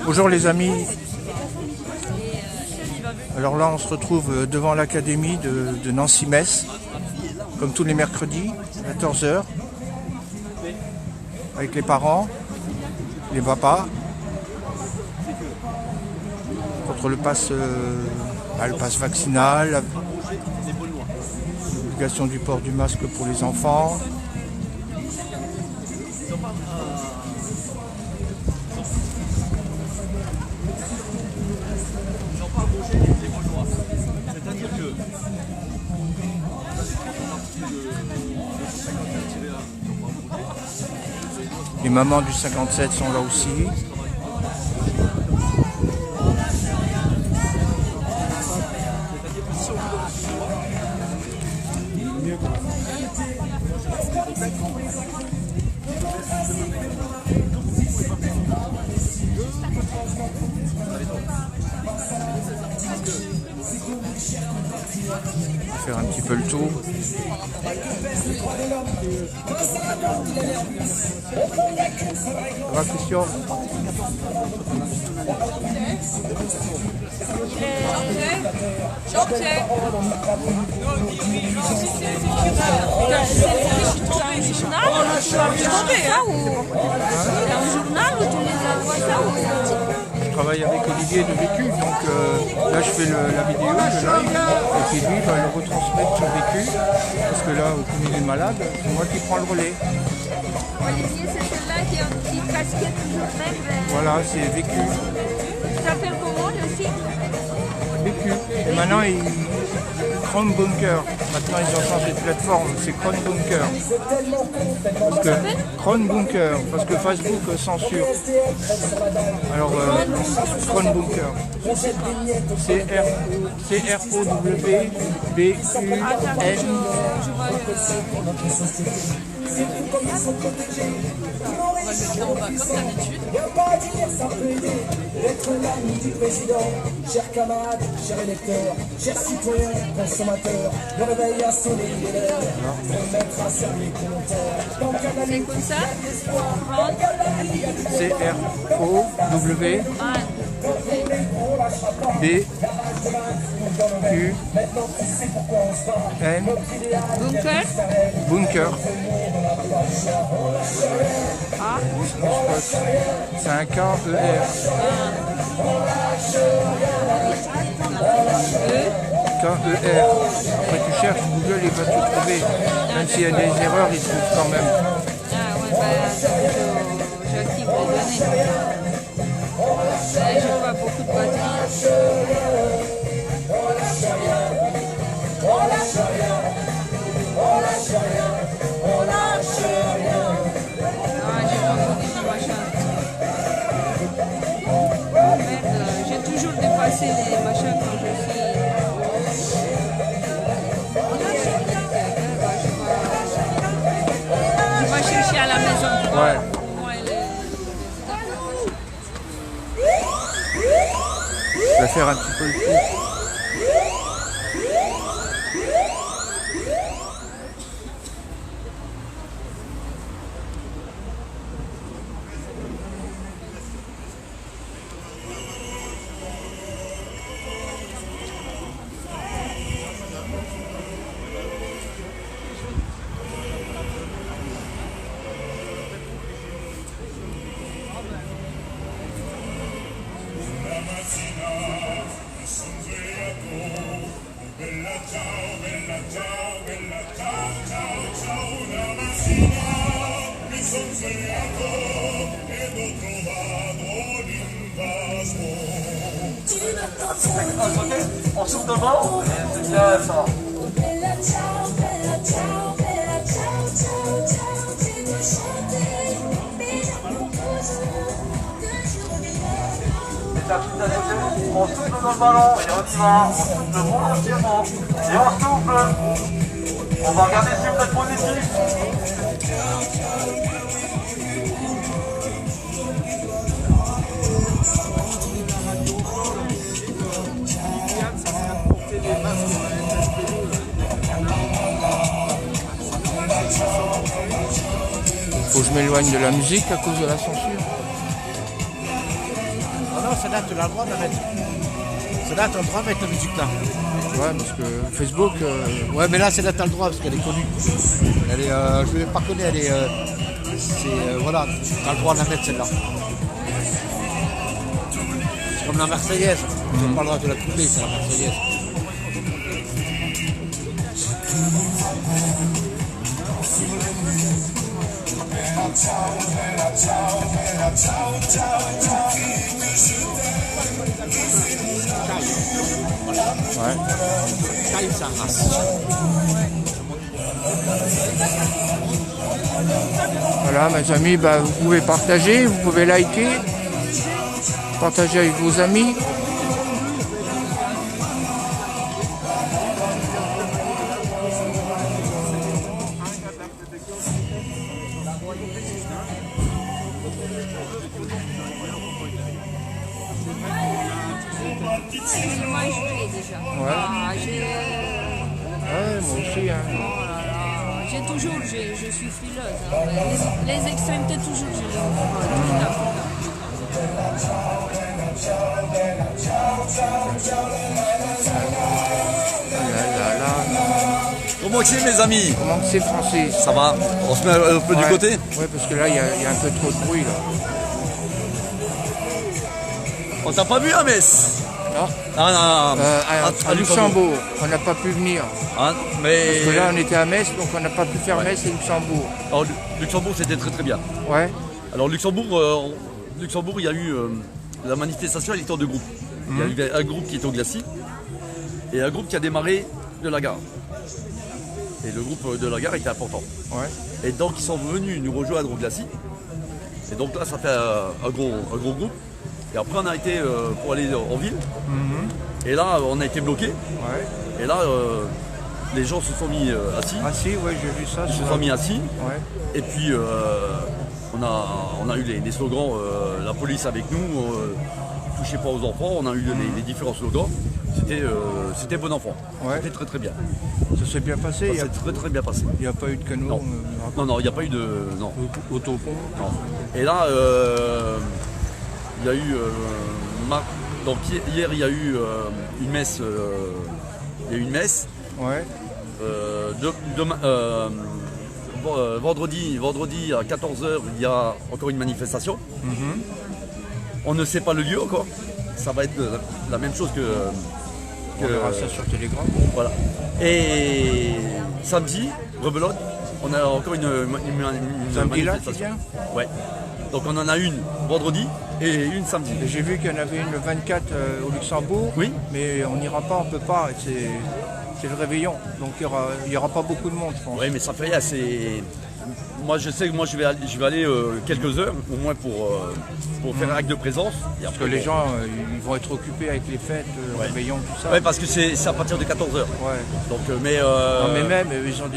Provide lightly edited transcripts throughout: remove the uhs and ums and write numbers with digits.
Bonjour les amis. Alors là on se retrouve devant l'académie de Nancy-Metz, comme tous les mercredis, 14 h, avec les parents, les papas, contre le pass vaccinal, l'obligation du port du masque pour les enfants. Les mamans du 57 sont là aussi. On va faire un petit peu le tour. Ça va, Christian? Je travaille avec Olivier de Vécu, donc là je fais la vidéo, le live, et puis lui va le retransmettre sur Vécu, parce que là, comme il est malade, c'est moi qui prends le relais. Olivier, c'est celui-là qui a une petite casquette toujours même. Voilà, c'est Vécu. Ça s'appelle comment le site? Vécu. Et maintenant, Chrome Bunker. Maintenant, ils ont changé de plateforme. C'est Chrome Bunker. Chrome Bunker, parce que Facebook censure. Alors, Chrome Bunker. C-R-O-W-B-U-N. Être l'ami du président, chers camarades, chers électeurs, chers citoyens, consommateurs, le réveil a sonné, il est l'heure de mettre à servir volontaire. C'est comme ça? C-R-O-W-B-U-N. Bunker? Bunker. Ah. C'est un K-E-R. K-E-R. Après tu cherches, Google il va te trouver. Même s'il y a des erreurs, il trouve quand même. Ah ouais, bah j'active les données. Là, j'ai pas beaucoup de batterie. J'ai toujours dépassé les machins quand je suis. Je vais chercher à la maison. Ouais. Pour moi, elle est... Je vais faire un petit peu le tour. On souffle devant, c'est bien ça. On souffle dans le ballon et on y va. On souffle volontiers et on souffle. On va regarder si vous êtes positif. Faut que je m'éloigne de la musique à cause de la censure. Ah non, celle-là, tu as le droit de la mettre. Celle-là, tu as le droit de mettre la musique là. Ouais, parce que Facebook, Ouais, mais là, celle-là, tu as le droit parce qu'elle est connue. Elle est, je ne l'ai pas connue, elle est. Voilà, tu as le droit de la mettre celle-là. C'est comme la Marseillaise. Tu n'as pas le droit de la couper, c'est la Marseillaise. ouais. Caille sa race. Voilà, mes amis, bah, vous pouvez partager, vous pouvez liker, partager avec vos amis. J'ai mangé déjà. Ouais. Ah, Ouais, moi aussi. Hein. oh là là. J'ai toujours, je suis frileuse. Hein. Les extrémités, toujours, je les mange. Là, là, là. Comment c'est mes amis? Comment que c'est français? Ça va? On se met un peu du Ouais. côté? Ouais, parce que là, il y a un peu trop de bruit, là. On t'a pas vu à Metz? Non. Ah, non, À Luxembourg, on n'a pas pu venir. Hein, mais Parce que là, on était à Metz, donc on n'a pas pu faire Metz et Luxembourg. alors, Luxembourg c'était très très bien. Ouais. Alors Luxembourg, il y a eu la manifestation, elle était en deux groupes. Il y a eu un groupe qui était au Glacis et un groupe qui a démarré de la gare. Et le groupe de la gare était important. Ouais. Et donc ils sont venus nous rejoindre au Glacis. Et donc là ça fait un gros groupe. Et après on a été pour aller en ville. Et là on a été bloqué. Ouais. Et là les gens se sont mis assis. Ah si, ouais, j'ai vu ça. Ils se sur- sont mis assis. Ouais. Et puis on a eu les slogans la police avec nous, touchez pas aux enfants. On a eu les différents slogans. C'était bon enfant. Ouais. C'était très très bien. Ça s'est bien passé. Ça s'est très très bien passé. Il n'y a pas eu de canon. Non. Non, il n'y a pas eu de. Non. Autopont. Non. Et là, il y a eu. Donc hier, il y a eu une messe. Il y a eu une messe. Ouais. Vendredi à 14h, il y a encore une manifestation. On ne sait pas le lieu encore. Ça va être la même chose que. On verra ça sur Telegram. Voilà. Et samedi, rebelote, on a encore une Samedi là, tu manifestation. viens? Ouais. Donc on en a une vendredi et une samedi. Et j'ai vu qu'il y en avait une le 24 au Luxembourg. Oui. Mais on n'ira pas, on peut pas. C'est le réveillon. Donc il y aura pas beaucoup de monde, je pense. Oui, mais ça fait rien. Moi, je sais que moi, je vais aller quelques heures, au moins pour faire un acte de présence. Et Parce que après, les bon. gens, ils vont être occupés avec les fêtes, le Ouais. réveillon, tout ça. Ouais, parce que c'est à partir de 14h. Ouais. Donc, Non, mais même, ils ont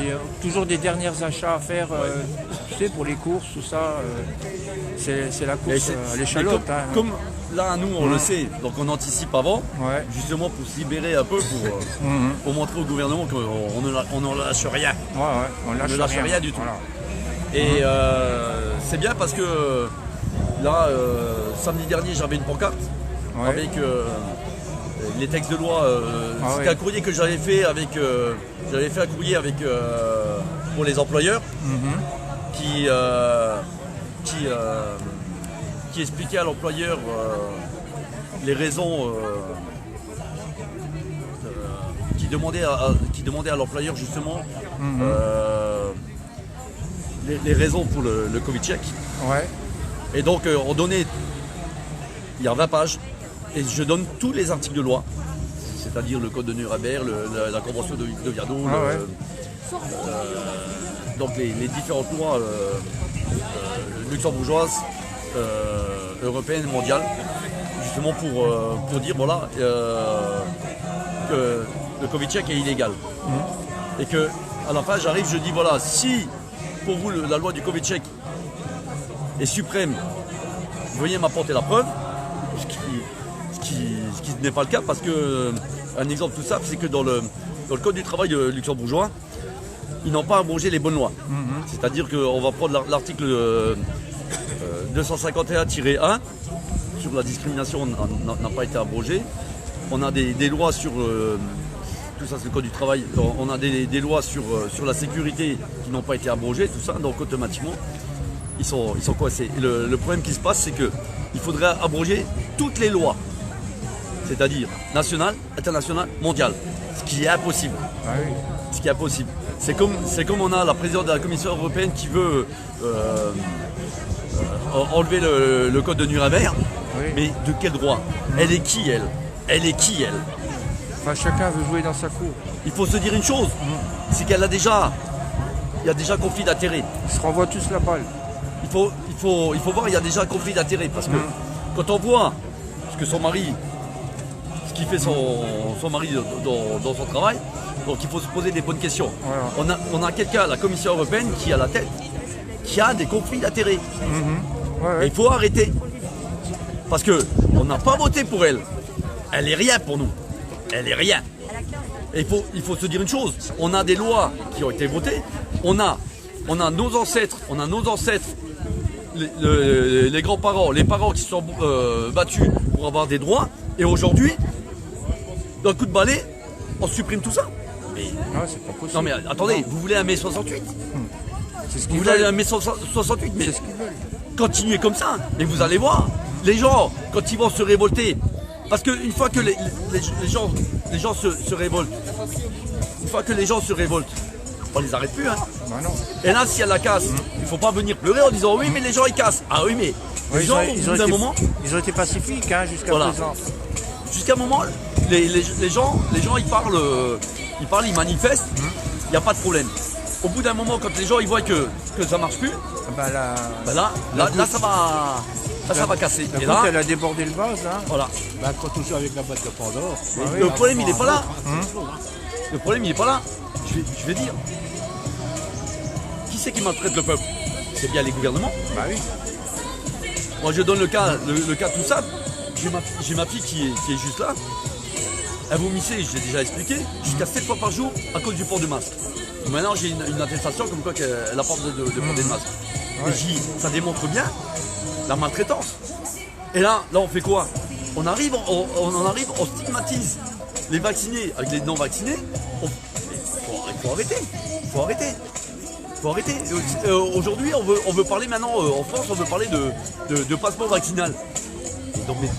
toujours des derniers achats à faire, tu sais, pour les courses, tout ça. C'est la mais course à l'échalote. mais Hein. comme là, nous, on le sait, donc on anticipe avant, Ouais. justement pour se libérer un peu, pour montrer au gouvernement qu'on ne lâche rien. Ouais, ouais, on ne lâche rien du tout. Voilà. Et c'est bien parce que là, samedi dernier, j'avais une pancarte Ouais. avec les textes de loi. C'était ouais. un courrier que j'avais fait j'avais fait un courrier pour les employeurs qui expliquait à l'employeur les raisons qui demandaient à l'employeur justement les raisons pour le Covid check. Ouais. Et donc on donnait, il y a 20 pages, et je donne tous les articles de loi, c'est-à-dire le code de Nuremberg, la convention de Viano, donc les différentes lois luxembourgeoises, européennes, mondiales, justement pour dire voilà que le Covid check est illégal. Et que à la fin j'arrive, je dis voilà, si pour vous la loi du Covid check est suprême, veuillez m'apporter la preuve, ce qui n'est pas le cas, parce que un exemple tout simple, c'est que dans le code du travail luxembourgeois, ils n'ont pas abrogé les bonnes lois. C'est-à-dire qu'on va prendre l'article 251-1 sur la discrimination n'a pas été abrogé. On a des lois sur, tout ça c'est le code du travail, on a des lois sur la sécurité qui n'ont pas été abrogées, tout ça, donc automatiquement ils sont coincés. Et le problème qui se passe, c'est qu'il faudrait abroger toutes les lois, c'est-à-dire nationales, internationales, mondiales, ce qui est impossible. Ah oui. Ce qui est impossible. C'est comme on a la présidente de la Commission européenne qui veut enlever le code de Nuremberg. Oui. Mais de quel droit? Elle est qui, elle? Elle est qui, elle? Enfin, chacun veut jouer dans sa cour. Il faut se dire une chose, c'est qu'il y a déjà conflit d'intérêts. Ils se renvoient tous la balle. Il faut voir, il y a déjà conflit d'intérêts. Parce que quand on voit ce que son mari, ce qui fait son mari dans son travail, donc il faut se poser des bonnes questions. Voilà. On a quelqu'un à la Commission européenne qui a la tête, qui a des conflits d'intérêts. Ouais, Et il faut arrêter. Parce qu'on n'a pas voté pour elle. Elle est rien pour nous. Elle est rien. Et il faut se dire une chose. On a des lois qui ont été votées. On a nos ancêtres. Les grands-parents, les parents qui se sont battus pour avoir des droits. Et aujourd'hui, d'un coup de balai, on supprime tout ça. Mais, non, c'est pas possible. non mais attendez, vous voulez un mai 68? C'est ce Vous qu'ils voulez veulent. un mai 68? Mais C'est ce qu'ils veulent. continuez comme ça. Et vous allez voir, les gens, quand ils vont se révolter, parce qu'une fois que les gens se révoltent, une fois que les gens se révoltent, on les arrête plus. Hein. Bah non. Et là, s'il y a la casse, il ne faut pas venir pleurer en disant oui, mais les gens ils cassent. Ah oui, mais les gens, au bout d'un moment, ils ont été pacifiques hein, jusqu'à Voilà. présent. jusqu'à un moment, les gens ils parlent, ils manifestent, il n'y a pas de problème. Au bout d'un moment, quand les gens ils voient que ça marche plus, Bah, la là ça va casser. Et goutte, là, elle a débordé le vase. Hein. voilà. Bah, quand on joue avec la boîte de Pandore, Le problème, il n'est pas là. Le problème, il n'est pas là. Je vais dire. Qui c'est qui maltraite le peuple? C'est bien les gouvernements. Bah oui. Moi, je donne le cas tout simple. J'ai ma fille qui est juste là. Elle vomissait, je l'ai déjà expliqué, jusqu'à 7 fois par jour à cause du port du masque. Et maintenant, j'ai une attestation comme quoi qu'elle a pas besoin de porter le masque. Et ça démontre bien la maltraitance. Et là on fait quoi? On arrive, on stigmatise les vaccinés avec les non-vaccinés. Il faut arrêter. Il faut arrêter. Aujourd'hui, on veut parler maintenant, en France, on veut parler de passeport vaccinal. Et donc, mais,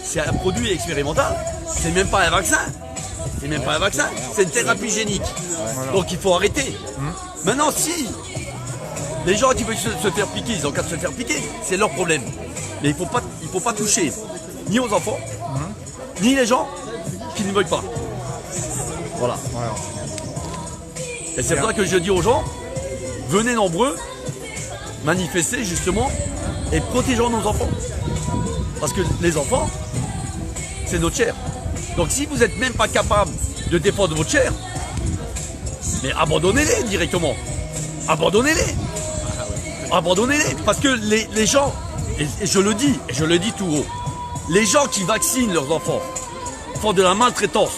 c'est un produit expérimental. C'est même pas un vaccin. C'est une thérapie génique. Donc il faut arrêter. Maintenant, si les gens qui veulent se faire piquer, ils ont qu'à se faire piquer. C'est leur problème. Mais il faut pas toucher ni aux enfants, ni les gens qui ne veulent pas. Voilà. Et c'est pour ça que je dis aux gens, venez nombreux, manifester justement, et protégeons nos enfants. Parce que les enfants, c'est notre chair. Donc si vous n'êtes même pas capable de défendre votre chair, mais abandonnez-les directement. Abandonnez-les. Parce que les gens, et je le dis tout haut, les gens qui vaccinent leurs enfants font de la maltraitance.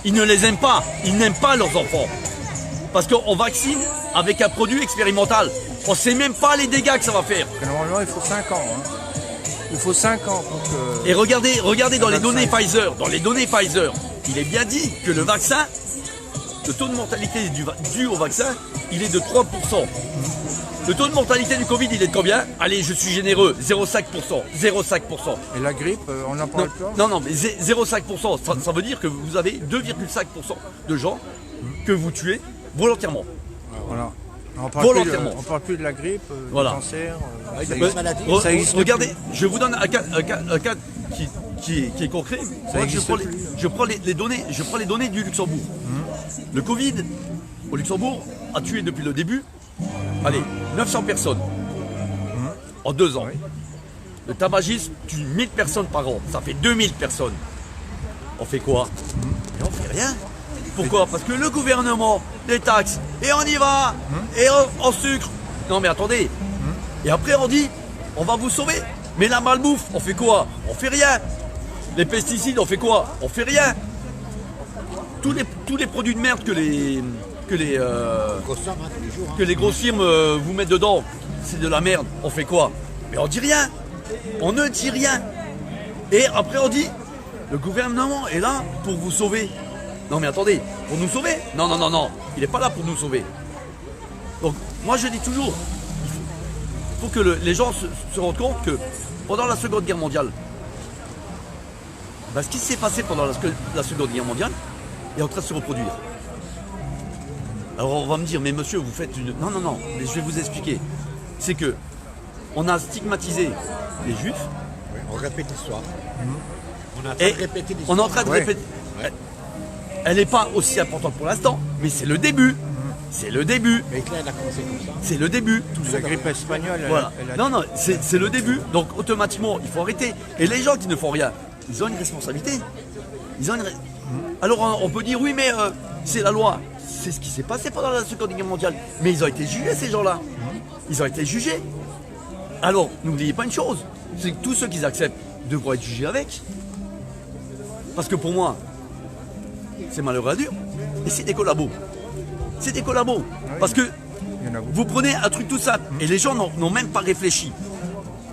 Ils ne les aiment pas. Ils n'aiment pas leurs enfants. Parce qu'on vaccine avec un produit expérimental. On ne sait même pas les dégâts que ça va faire. Normalement, il faut 5 ans. Hein. Il faut 5 ans pour que... Et regardez dans les données Pfizer. Dans les données Pfizer, il est bien dit que le vaccin, le taux de mortalité dû au vaccin, il est de 3%. Le taux de mortalité du Covid, il est de combien? Allez, je suis généreux, 0,5%. 0,5%. Et la grippe, on n'en parle pas. Non, mais 0,5%, ça veut dire que vous avez 2,5% de gens que vous tuez volontairement. Voilà. On Volontairement. parle plus de la grippe, Voilà. du cancer. ça existe maladie. Ça existe Regardez, plus. je vous donne un cas qui est concret. Moi, existe plus. je prends les données du Luxembourg. Le Covid au Luxembourg a tué depuis le début, 900 personnes en 2 ans. Le tabagisme tue 1000 personnes par an. Ça fait 2000 personnes. On fait quoi? Et on fait rien. Pourquoi? Parce que le gouvernement, les taxes, et on y va, et on sucre. Non mais attendez. Et après on dit, on va vous sauver. Mais la malbouffe, on fait quoi? On fait rien. Les pesticides, on fait quoi? On fait rien. Tous les produits de merde que que les, Grosse somme, hein, tous les jours. Hein. que les grosses firmes vous mettent dedans, c'est de la merde. On fait quoi? Mais on dit rien. On ne dit rien. Et après on dit, le gouvernement est là pour vous sauver. Non mais attendez, pour nous sauver? Non, non, non, non. Il n'est pas là pour nous sauver. Donc moi je dis toujours, il faut que les gens se rendent compte que pendant la Seconde Guerre mondiale, ce qui s'est passé pendant la Seconde Guerre mondiale est en train de se reproduire. Alors on va me dire, mais monsieur, vous faites une... Non, non, non, mais je vais vous expliquer. C'est que on a stigmatisé les juifs. Oui, on répète l'histoire. On est en train Et de répéter l'histoire. on est en train de Ouais. répéter. Ouais. Elle n'est pas aussi importante pour l'instant, mais c'est le début. C'est le début. Mais Hitler, il a commencé comme ça. C'est le début. La grippe espagnole, Voilà. elle a... Non, non, c'est le début. Donc automatiquement, il faut arrêter. Et les gens qui ne font rien, ils ont une responsabilité. Ils ont une... Alors on peut dire, oui, mais c'est la loi. C'est ce qui s'est passé pendant la Seconde Guerre mondiale. Mais ils ont été jugés, ces gens-là. Ils ont été jugés. Alors, n'oubliez pas une chose, c'est que tous ceux qui acceptent devront être jugés avec. Parce que pour moi, c'est malheureux à dire, et c'est des collabos. C'est des collabos. Parce que Il y en a beaucoup. vous prenez un truc tout simple, et les gens n'ont même pas réfléchi.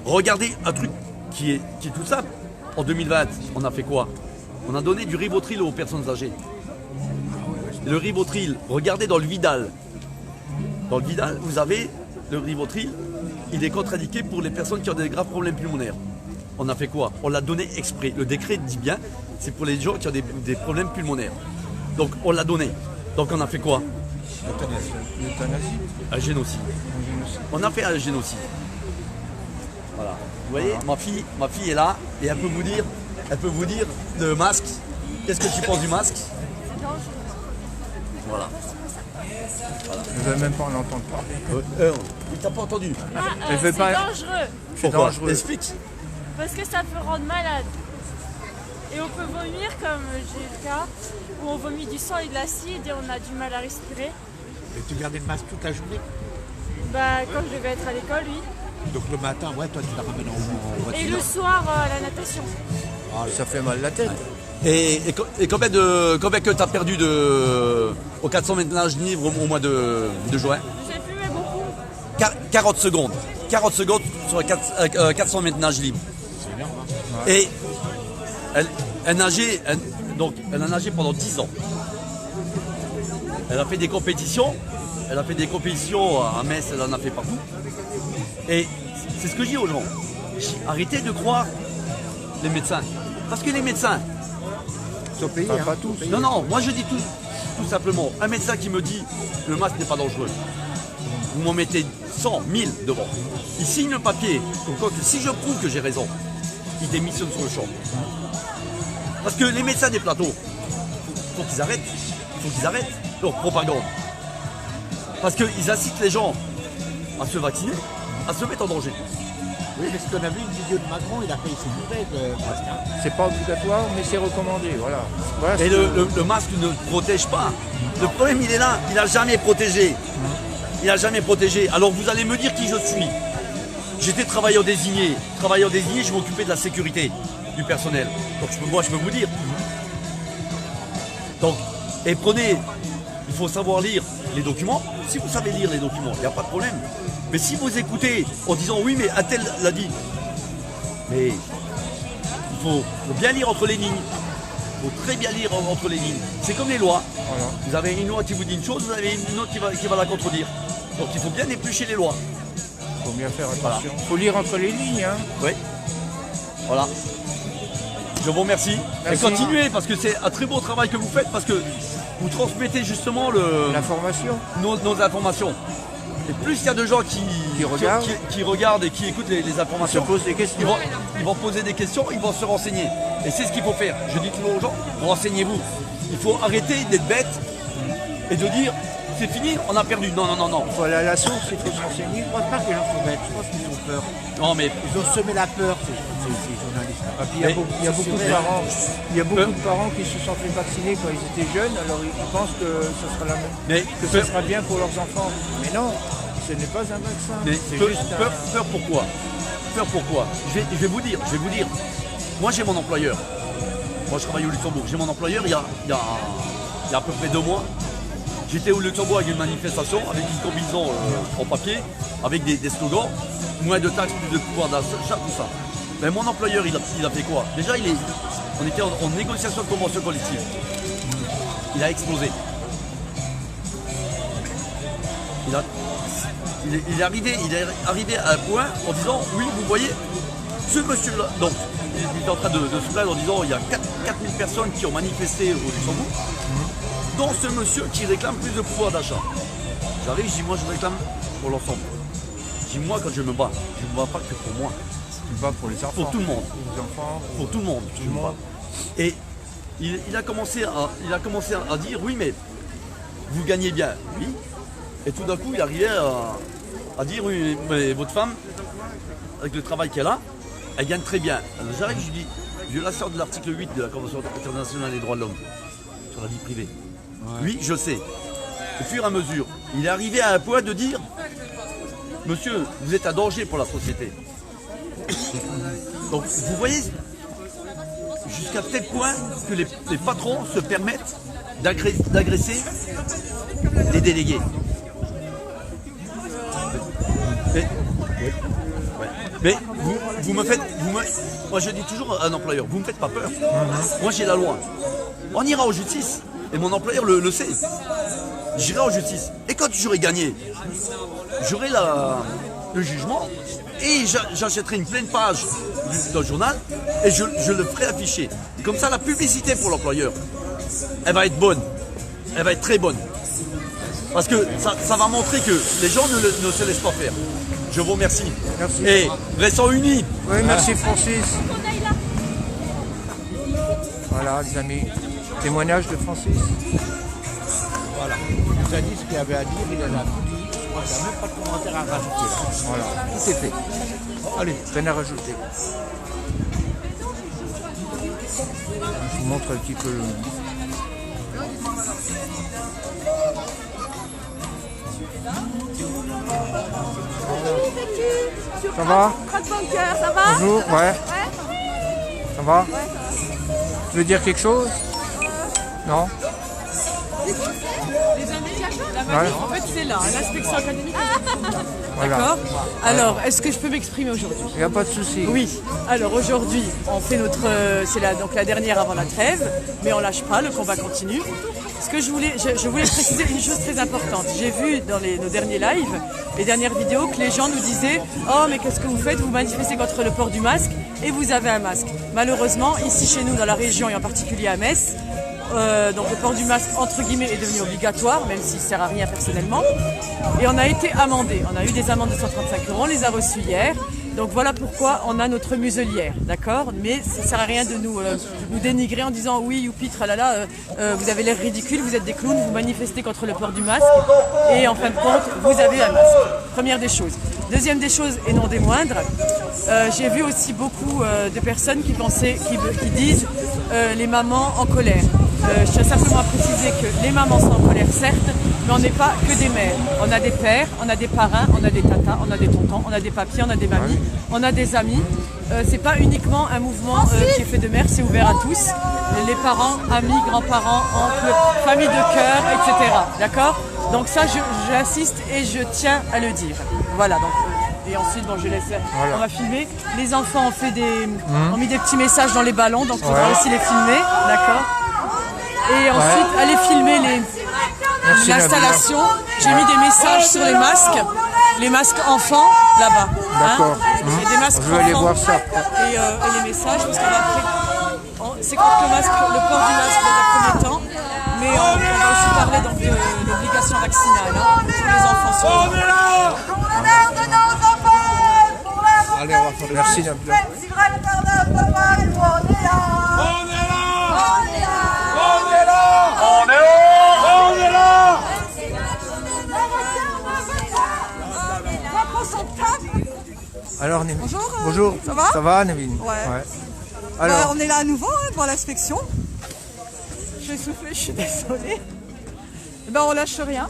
Regardez un truc qui est tout simple. En 2020, on a fait quoi? On a donné du Rivotril aux personnes âgées. Et le Rivotril, regardez dans le Vidal. Dans le Vidal, vous avez le Rivotril, il est contre-indiqué pour les personnes qui ont des graves problèmes pulmonaires. On a fait quoi? On l'a donné exprès. Le décret dit bien, c'est pour les gens qui ont des problèmes pulmonaires. Donc on l'a donné. Donc on a fait quoi? L'euthanasie. Un génocide. On a fait un génocide. Voilà. Vous voyez, ma fille est là et elle peut vous dire le masque. Qu'est-ce que tu penses du masque? Voilà. Elle ne veut même pas en entendre parler. Il t'a pas entendu. Elle veut C'est pas- dangereux C'est Pourquoi? dangereux. Explique. parce que ça peut rendre malade. Et on peut vomir comme j'ai le cas, où on vomit du sang et de l'acide et on a du mal à respirer. Et tu gardais le masque toute la journée. Bah, quand je devais être à l'école, oui. Donc le matin, ouais, toi tu la ramènes en voiture. Et le soir, à la natation. Ça fait mal la tête. Et combien que tu as perdu au 400 mètres nage livre au mois de juin? Je sais plus, mais beaucoup. 40 secondes. 40 secondes sur 400 mètres nage libre. C'est énorme. Hein. Et elle nageait, elle a nagé pendant 10 ans. Elle a fait des compétitions. Elle a fait des compétitions à Metz, elle en a fait partout. Et c'est ce que je dis aux gens. Arrêtez de croire les médecins. Parce que les médecins, Ils sont payés. Pas hein. tous. non, non, moi je dis tout simplement, un médecin qui me dit le masque n'est pas dangereux, vous m'en mettez 100, 1000 devant. Il signe le papier, comme quoi que si je prouve que j'ai raison, il démissionne sur le champ. Parce que les médecins des plateaux, faut qu'ils arrêtent. Il faut qu'ils arrêtent leur propagande. Parce qu'ils incitent les gens à se vacciner, à se mettre en danger. Oui, parce qu'on a vu une vidéo de Macron, il a failli s'étouffer avec le masque. Hein. C'est pas obligatoire, mais c'est recommandé. Voilà. Voilà Et ce que- le masque ne protège pas. Le problème, il est là. Il n'a jamais protégé. Il n'a jamais protégé. Alors, vous allez me dire qui je suis. J'étais travailleur désigné. Travailleur désigné, je m'occupais de la sécurité du personnel. Donc, moi, je peux vous dire. Donc, et prenez, il faut savoir lire les documents. Si vous savez lire les documents, il n'y a pas de problème. Mais si vous écoutez en disant oui, mais Attel l'a dit. Mais il faut bien lire entre les lignes. Il faut très bien lire entre les lignes. C'est comme les lois. Voilà. Vous avez une loi qui vous dit une chose, vous avez une autre qui va la contredire. Donc il faut bien éplucher les lois. Faut bien faire attention. Faut lire entre les lignes. Hein. Oui. Voilà. Je vous remercie. Merci. Et continuez parce que c'est un très beau travail que vous faites parce que vous transmettez justement L'information. nos informations. Et plus il y a de gens qui regardent. qui regardent et qui écoutent les Se informations, pose des questions. ils vont poser des questions, ils vont se renseigner. Et c'est ce qu'il faut faire. Je dis toujours aux gens, renseignez-vous. Il faut arrêter d'être bête et de dire c'est fini, on a perdu. Non, non, non, non. Faut aller à la source, il faut se renseigner. Je pense pas que les gens sont bêtes, je pense qu'ils ont peur. Non mais Ils ont semé la peur, ces journalistes. Ah, puis il y a beaucoup de parents. Il y a beaucoup de parents qui se sont fait vacciner quand ils étaient jeunes, alors ils pensent que ce sera la même. Mais Que ce sera bien pour leurs enfants. Mais non, ce n'est pas un vaccin. Mais C'est peur, juste un... peur pourquoi? Peur pourquoi? Je vais vous dire. Moi j'ai mon employeur. Moi je travaille au Luxembourg. J'ai mon employeur il y a à peu près 2 mois. J'étais au Luxembourg avec une manifestation, avec une combinaison en papier, avec des slogans, moins de taxes, plus de pouvoir d'achat, tout ça. Mais mon employeur, il a fait quoi? Déjà, on était en négociation de convention collective. Il a explosé. Il est arrivé à un point en disant, oui, vous voyez, ce monsieur-là, donc, il est en train de se plaindre en disant, il y a 4000 personnes qui ont manifesté au Luxembourg, dont ce monsieur qui réclame plus de pouvoir d'achat. J'arrive, je dis, moi, je réclame pour l'ensemble. Je dis, moi, quand je me bats pas que pour moi. Tu bats pour les enfants. Pour tout le monde. Les enfants. Pour tout le monde. Je me bats. Et il a commencé à dire, oui, mais vous gagnez bien. Oui. Et tout d'un coup, il arrivait à dire, oui, mais votre femme, avec le travail qu'elle a, elle gagne très bien. Alors j'arrive, je lui dis, violation de l'article 8 de la Convention internationale des droits de l'homme, sur la vie privée. Ouais. Oui, je sais. Au fur et à mesure, il est arrivé à un point de dire, monsieur, vous êtes un danger pour la société. Donc, vous voyez, jusqu'à tel point que les patrons se permettent d'agresser des délégués. Mais moi je dis toujours à un employeur, vous ne me faites pas peur. Moi j'ai la loi. On ira en justice. Et mon employeur le sait. J'irai en justice. Et quand j'aurai gagné, j'aurai le jugement et j'achèterai une pleine page dans le journal et je le ferai afficher. Comme ça, la publicité pour l'employeur, elle va être bonne. Elle va être très bonne. Parce que ça va montrer que les gens ne se laissent pas faire. Je vous remercie. Merci. Et restons unis. Oui, merci Francis. Voilà, les amis. Témoignage de Francis. Voilà. Il nous a dit ce qu'il avait à dire, il en a tout dit. Je crois qu'il n'y a même pas de commentaire à rajouter là. Voilà, tout est fait. Allez, peine à rajouter. Je vous montre un petit peu le... Ça va? Croque-Bunker, ça va? Bonjour, ouais. Ça va? Ouais. Tu veux dire quelque chose? Non? La manif, en fait, c'est là, l'inspection académique. Voilà. D'accord. Alors, est-ce que je peux m'exprimer aujourd'hui? Il n'y a pas de souci. Oui. Alors aujourd'hui, on fait c'est donc la dernière avant la trêve, mais on lâche pas, le combat continue. Ce que je voulais préciser une chose très importante. J'ai vu dans nos derniers lives, les dernières vidéos, que les gens nous disaient « Oh, mais qu'est-ce que vous faites? Vous manifestez contre le port du masque et vous avez un masque. » Malheureusement, ici chez nous, dans la région et en particulier à Metz, donc le port du masque entre guillemets est devenu obligatoire, même s'il ne sert à rien personnellement. Et on a été amendés. On a eu des amendes de 135 €, on les a reçues hier. Donc voilà pourquoi on a notre muselière, d'accord? Mais ça ne sert à rien de nous dénigrer en disant oui, youpi, tralala, vous avez l'air ridicule, vous êtes des clowns, vous manifestez contre le port du masque et en fin de compte, vous avez un masque. Première des choses. Deuxième des choses, et non des moindres, j'ai vu aussi beaucoup de personnes qui disent les mamans en colère. Je tiens simplement à préciser que les mamans sont en colère, certes, mais on n'est pas que des mères. On a des pères, on a des parrains, on a des tatas, on a des tontons, on a des papiers, on a des mamies, on a des amis. C'est pas uniquement un mouvement qui est fait de mères, c'est ouvert à tous. Les parents, amis, grands-parents, oncles, famille de cœur, etc. D'accord? Donc ça, j'insiste et je tiens à le dire. Voilà, donc... Et ensuite, bon, je laisse. Voilà. On va filmer. Les enfants ont mis des petits messages dans les ballons, donc il faudra aussi les filmer, d'accord? Et ensuite, allez filmer l'installation. J'ai mis des messages sur les masques enfants là-bas. D'accord. Et des masques je vais aller voir ça. Et les messages, parce qu'on va c'est contre le port du masque dans un premier temps, mais on va aussi parler donc de l'obligation vaccinale pour les enfants. On est là! On est là de nos enfants! Allez, on va faire. Merci Nabil. On est là! On est là! On est là! On est là! Alors, Nevin. Bonjour. Bonjour. Ça va? Ça va, Nevin? Ouais. Alors, on est là à nouveau pour l'inspection. Je vais souffler, je suis désolée. On lâche rien.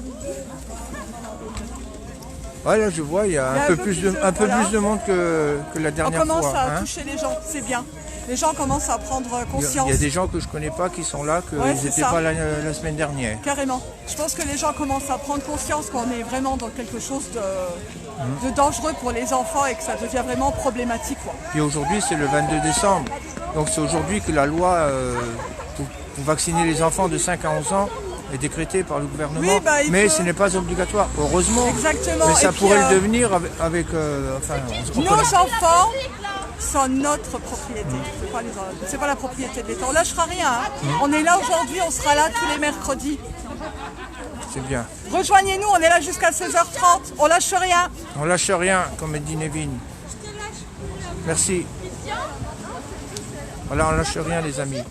ouais, là, je vois, il y a un peu plus de monde que la dernière fois. On commence à hein. toucher les gens, c'est bien. Les gens commencent à prendre Il conscience. y a des gens que je connais pas qui sont là, qu'ils Ouais, n'étaient c'est ça. pas là la semaine dernière. Carrément. Je pense que les gens commencent à prendre conscience qu'on est vraiment dans quelque chose de dangereux pour les enfants et que ça devient vraiment problématique, quoi. Puis aujourd'hui, c'est le 22 décembre. Donc c'est aujourd'hui que la loi pour vacciner les enfants de 5 à 11 ans est décrétée par le gouvernement. Oui, bah, il mais faut- ce n'est pas obligatoire, heureusement. Exactement. Mais ça Et puis, pourrait le devenir avec enfin, on se nos reconnaît. enfants sont notre propriété. C'est pas la propriété de l'État. On lâchera rien. Hein. On est là aujourd'hui, on sera là tous les mercredis. C'est bien. Rejoignez-nous, on est là jusqu'à 16h30. On lâche rien. On lâche rien, comme dit Nevin. Merci. Voilà, on lâche rien, les amis.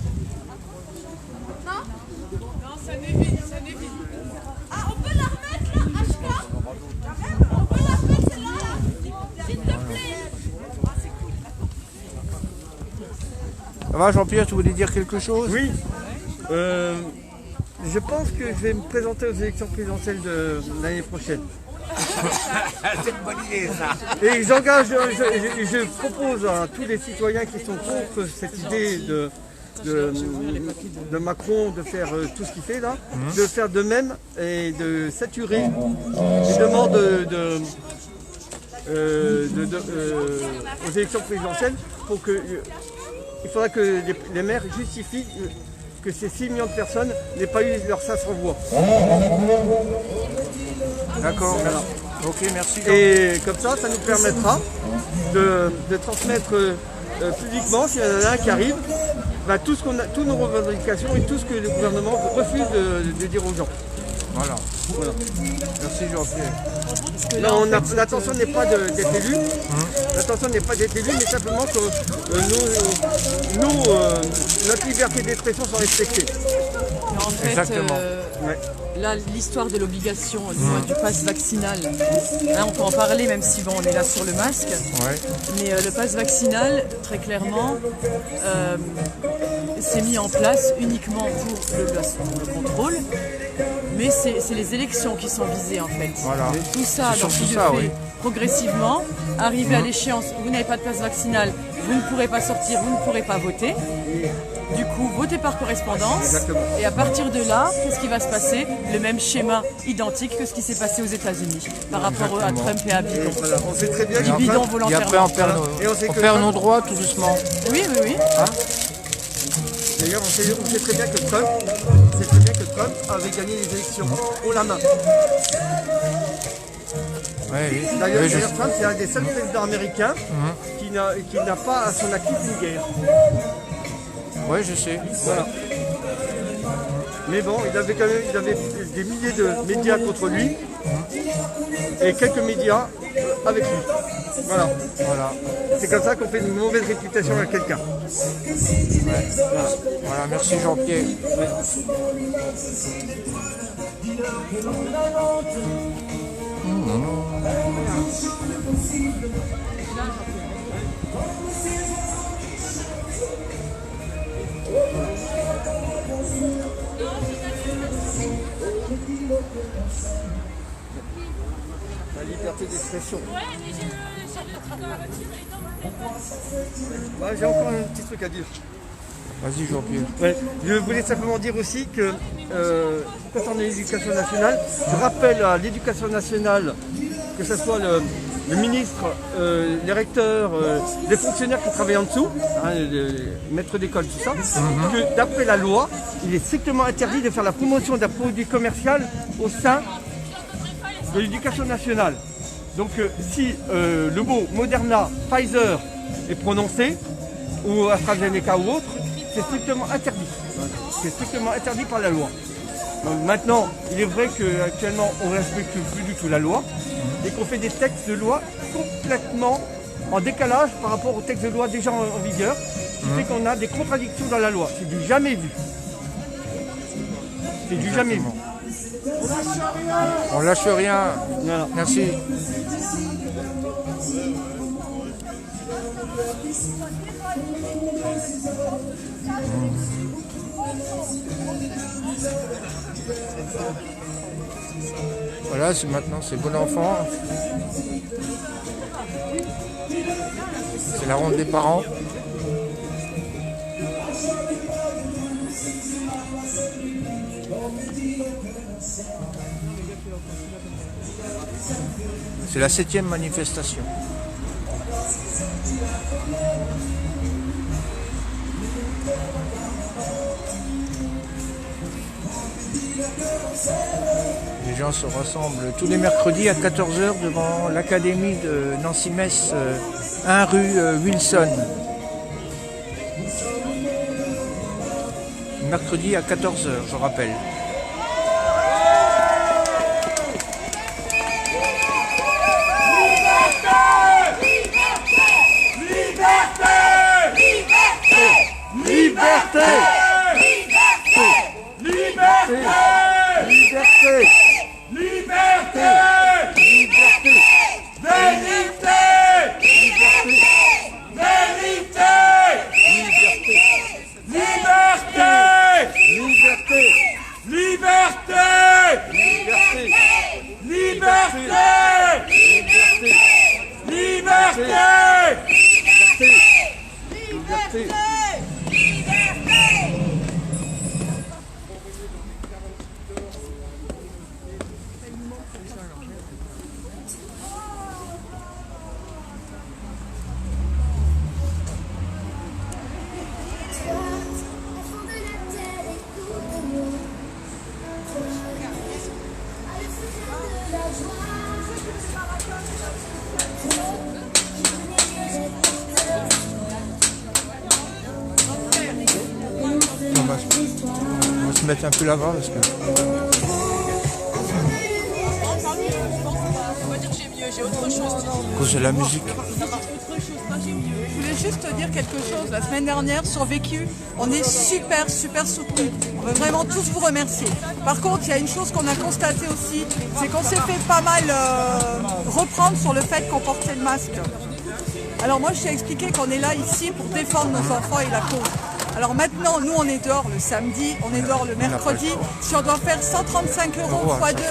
Ah, on peut la remettre là, Ashka? On peut la remettre celle-là là? S'il te plaît. Ça va, Jean-Pierre, tu voulais dire quelque chose? Oui, je pense que je vais me présenter aux élections présidentielles de l'année prochaine. C'est une bonne idée, ça. Et je propose à tous les citoyens qui sont contre cette idée de Macron de faire tout ce qu'il fait là, de faire de même et de saturer les demandes aux élections présidentielles pour que il faudra que les maires justifient que ces 6 millions de personnes n'aient pas eu leur 500 voix. D'accord, merci. Ok, merci. Jean. Et comme ça nous permettra de transmettre publiquement, s'il y en a un qui arrive, bah, toutes nos revendications et tout ce que le gouvernement refuse de dire aux gens. Voilà. Merci, Jean-Pierre. Non, l'intention n'est pas d'être élu, l'intention n'est pas d'être élu, mais simplement que notre liberté d'expression soit respectée. En fait, Exactement. Ouais. là, l'histoire de l'obligation du pass vaccinal, hein, on peut en parler même si bon, on est là sur le masque, Ouais. mais le pass vaccinal, très clairement, c'est mis en place uniquement pour le contrôle, mais c'est les élections qui sont visées en fait. Voilà. Tout ça, C'est donc surtout il ça, le fait oui. progressivement, arrivé à l'échéance, vous n'avez pas de passe vaccinal, vous ne pourrez pas sortir, vous ne pourrez pas voter. Du coup, votez par correspondance. Exactement. Et à partir de là, qu'est-ce qui va se passer? Le même schéma identique que ce qui s'est passé aux États-Unis par rapport à Trump et à Bidon. Voilà, on sait très bien Du qu'il bidon Et après, volontairement. on perd Et on sait on que perd ça- nos droits tout doucement. Oui, oui, oui. D'ailleurs, on sait très bien que Trump avait gagné les élections haut la main. Ouais, oui. D'ailleurs, Oui, je- Trump, c'est un des seuls présidents américains qui n'a pas à son actif une guerre. Ouais, je sais. Voilà. Mais bon, il avait des milliers de médias contre lui et quelques médias avec lui. Voilà. Voilà. C'est comme ça qu'on fait une mauvaise réputation à quelqu'un. Voilà, merci Jean-Pierre. La liberté d'expression. Ouais, mais j'ai le truc dans la voiture et dans mon téléphone. Ouais, j'ai encore un petit truc à dire. Vas-y Jean-Pierre. Ouais. Je voulais simplement dire aussi que concernant l'éducation nationale, je rappelle à l'éducation nationale, que ce soit le ministre, les recteurs, les fonctionnaires qui travaillent en dessous, hein, les maîtres d'école, tout ça, que d'après la loi, il est strictement interdit de faire la promotion d'un produit commercial au sein de l'éducation nationale. Donc si le mot Moderna, Pfizer est prononcé, ou AstraZeneca ou autre, c'est strictement interdit. C'est strictement interdit par la loi. Donc maintenant, il est vrai qu'actuellement, on ne respecte plus du tout la loi et qu'on fait des textes de loi complètement en décalage par rapport aux textes de loi déjà en vigueur, ce qui fait qu'on a des contradictions dans la loi. C'est du jamais vu. C'est du jamais vu. On lâche rien. Voilà. Merci. Voilà, maintenant c'est bon enfant. C'est la ronde des parents. C'est la 7e manifestation. Les gens se rassemblent tous les mercredis à 14h devant l'académie de Nancy-Metz, 1 rue Wilson. Mercredi à 14h, je rappelle. Liberté! Liberté! Liberté! Liberté! Liberté! Vérité! Vérité! Liberté! Liberté! Liberté! Liberté! Liberté! Liberté! Liberté! On va se mettre un peu là-bas parce que... À cause de la musique. Je voulais juste te dire quelque chose. La semaine dernière, sur Vécu, on est super soutenus. On veut vraiment tous vous remercier. Par contre, il y a une chose qu'on a constatée aussi, c'est qu'on s'est fait pas mal reprendre sur le fait qu'on portait le masque. Alors moi, je t'ai expliqué qu'on est là ici pour défendre nos enfants et la cause. Alors maintenant, nous, on est dehors le samedi, on est dehors le mercredi. Si on doit faire 135 € x 2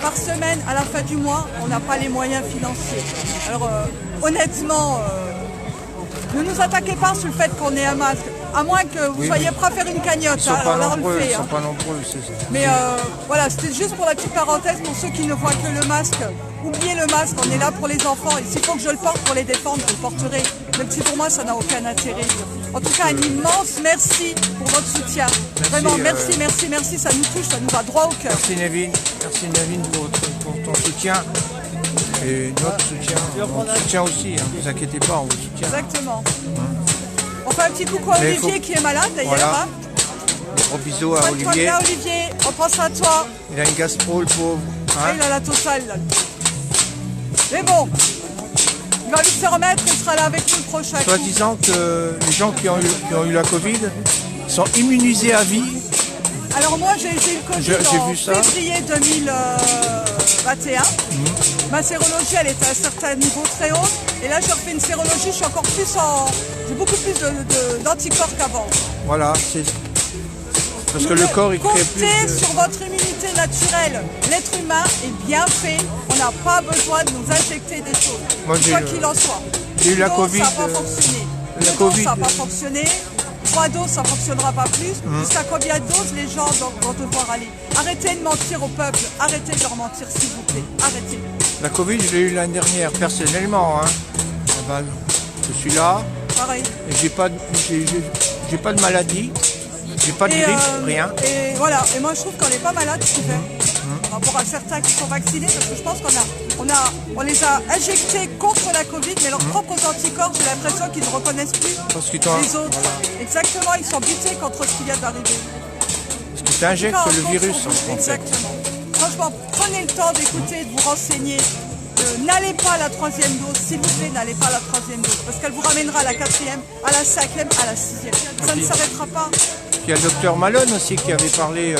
par semaine à la fin du mois, on n'a pas les moyens financiers. Alors honnêtement, ne nous attaquez pas sur le fait qu'on ait un masque, à moins que vous soyez prêts à faire une cagnotte. Ils sont pas alors là, nombreux, on le fait. ils sont pas nombreux, c'est ça. Mais voilà, c'était juste pour la petite parenthèse, pour ceux qui ne voient que le masque. Oubliez le masque, on est là pour les enfants. Et s'il faut que je le porte pour les défendre, je le porterai. Même si pour moi, ça n'a aucun intérêt. En tout cas, un immense merci pour votre soutien. Vraiment, merci, ça nous touche, ça nous va droit au cœur. Merci Nevin pour ton soutien. Et notre soutien, on te soutient aussi, ne vous inquiétez pas, on vous soutient. Exactement. On fait un petit coucou à Olivier qui est malade d'ailleurs. Voilà. Hein. Gros bisous à Soigne-toi Olivier. bien, Olivier, on pense à toi. Il a une gastro, le pauvre. Hein. Il a la totale là. Mais bon, il va vite se remettre, il sera là avec nous le prochain coup. Soit disant que les gens qui ont eu la Covid sont immunisés à vie. Alors moi j'ai été le Covid en février 2021. Ma sérologie elle était à un certain niveau très haut. Et là j'ai refait une sérologie, je suis encore plus j'ai beaucoup plus d'anticorps qu'avant. Voilà, c'est parce que le corps il crée plus Comptez sur votre immunité naturelle. L'être humain est bien fait. On n'a pas besoin de nous injecter des choses. Moi, quoi qu'il en soit. J'ai eu la Covid. Ça n'a pas fonctionné. La Covid. Ça n'a pas fonctionné. 3 doses, ça ne fonctionnera pas plus. Jusqu'à combien de doses les gens vont devoir aller? Arrêtez de mentir au peuple. Arrêtez de leur mentir, s'il vous plaît. Arrêtez. La Covid, je l'ai eu l'année dernière, personnellement. Hein. Je suis là. Pareil. Et j'ai pas de maladie. J'ai pas de grippe, rien. Et voilà. Et moi, je trouve qu'on n'est pas malade, ce qui fait. Par rapport à certains qui sont vaccinés, parce que je pense qu'on les a injectés contre la Covid, mais leurs propres anticorps, j'ai l'impression qu'ils ne reconnaissent plus les autres. Voilà. Exactement, ils sont butés contre ce qui vient d'arriver. Parce qu'ils t'injectent le virus. Exactement. Franchement, prenez le temps d'écouter, de vous renseigner. N'allez pas à la 3e dose, s'il vous plaît, n'allez pas à la 3e dose, parce qu'elle vous ramènera à la 4e, à la 5e, à la 6e. Ça ne s'arrêtera pas. Il y a le docteur Malone aussi qui avait parlé,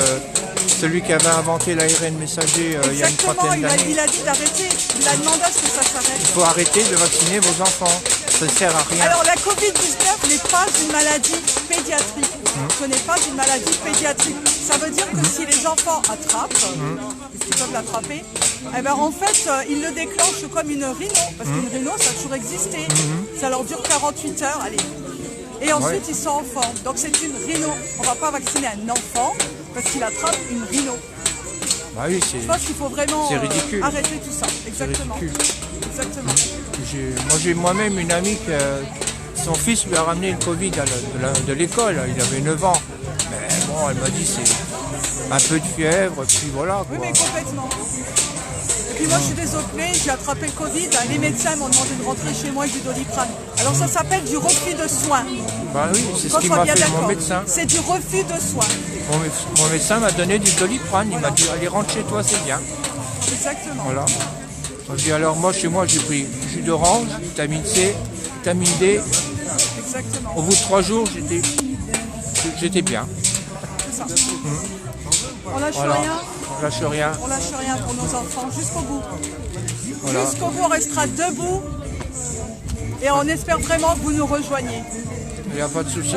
celui qui avait inventé l'ARN messager il y a une trentaine d'années. Il a dit d'arrêter, il a demandé à ce que ça s'arrête. Il faut arrêter de vacciner vos enfants, ça ne sert à rien. Alors la Covid-19 n'est pas une maladie pédiatrique, ce n'est pas une maladie pédiatrique. Ça veut dire que si les enfants attrapent, parce qu'ils peuvent l'attraper, eh ben, en fait ils le déclenchent comme une rhino, parce qu'une rhino ça a toujours existé, ça leur dure 48 heures, allez. Et ensuite ils sont en forme, donc c'est une rhino. On ne va pas vacciner un enfant parce qu'il attrape une rhino. Bah oui, je pense qu'il faut vraiment arrêter tout ça, exactement. Exactement. Moi j'ai moi-même une amie que son fils lui a ramené le Covid de l'école, il avait 9 ans. Mais bon, elle m'a dit c'est un peu de fièvre, puis voilà quoi. Oui, mais complètement. Et puis moi, je suis désolée, j'ai attrapé le Covid. Les médecins m'ont demandé de rentrer chez moi avec du Doliprane. Alors ça s'appelle du refus de soins. Bah oui, c'est ce Qu'on qu'il soit m'a bien fait mon d'accord. médecin. C'est du refus de soins. Mon médecin m'a donné du Doliprane, il m'a dit allez rentre chez toi, c'est bien. Exactement. Voilà. J'ai dit alors moi chez moi j'ai pris jus d'orange, vitamine C, vitamine D. Exactement. Au bout de 3 jours j'étais bien. C'est ça. On lâche Voilà. rien. On lâche rien. On lâche rien pour nos enfants jusqu'au bout. Voilà. Jusqu'au bout, on restera debout. Et on espère vraiment que vous nous rejoignez. Il n'y a pas de souci.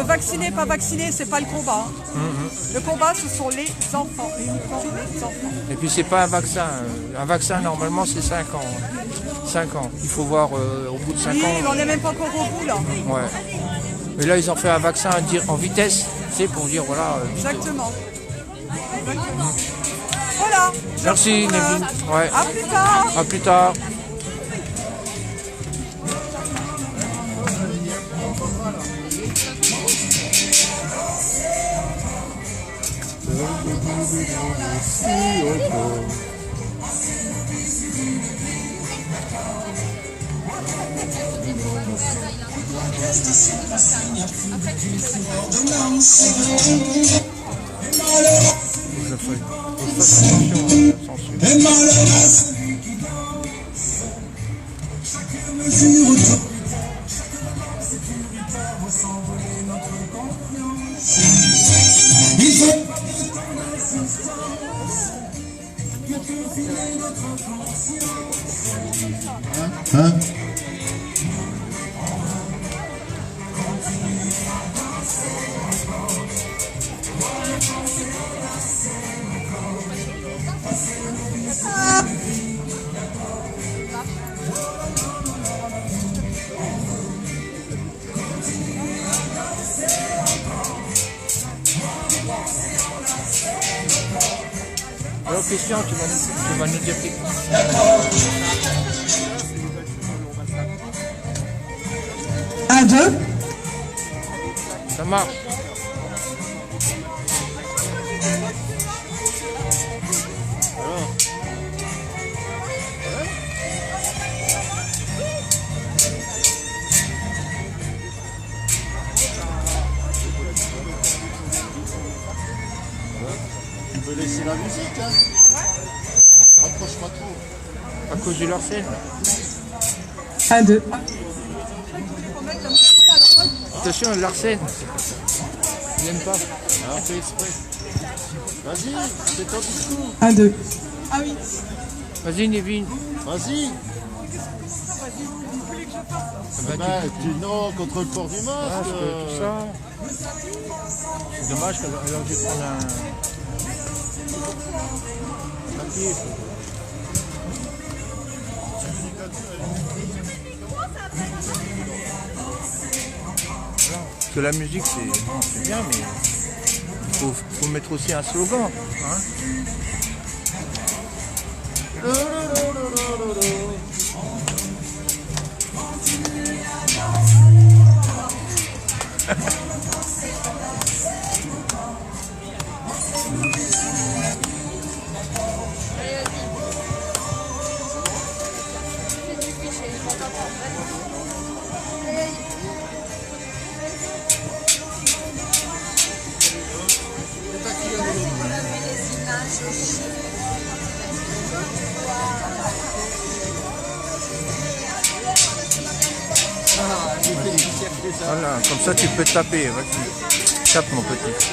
Vacciner, pas vacciner, c'est pas le combat. Le combat, ce sont les enfants. Uniquement les enfants. Et puis c'est pas un vaccin. Un vaccin normalement c'est 5 ans. 5 ans. Il faut voir au bout de 5 Oui, ans. mais on n'est même pas encore au bout là. Ouais. Mais là ils ont fait un vaccin en vitesse, c'est pour dire voilà. Exactement. Voilà. Merci Nevin. Ouais. À plus tard. À plus tard. Alors Christian, tu vas nous dire quelque chose. Un, deux. Ça marche. Tu peux laisser la musique, hein. Rapproche pas trop. À cause de leur scène. Un, deux. Attention, Larsen. Il n'aime pas. Ah, fais exprès. Vas-y, c'est ton discours. Un, deux. Ah oui. Vas-y, Nevin. Vas-y. Non, contre le port du masque. Tout ça. C'est dommage que alors je vais prendre un papier. Parce que la musique c'est bien, mais il faut mettre aussi un slogan. Hein. Voilà, comme ça tu peux taper. Vas-y, tape mon petit.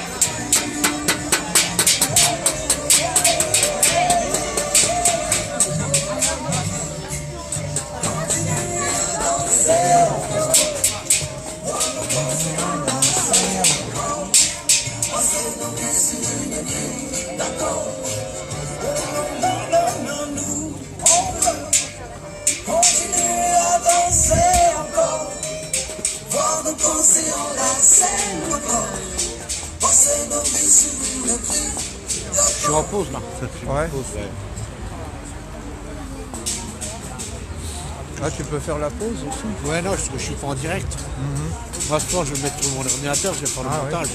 Je suis en pause là. Ouais. Ah, tu peux faire la pause aussi. Ouais, non, parce que je suis pas en direct. Moi, je pense que je vais mettre sur mon ordinateur, je vais faire le montage.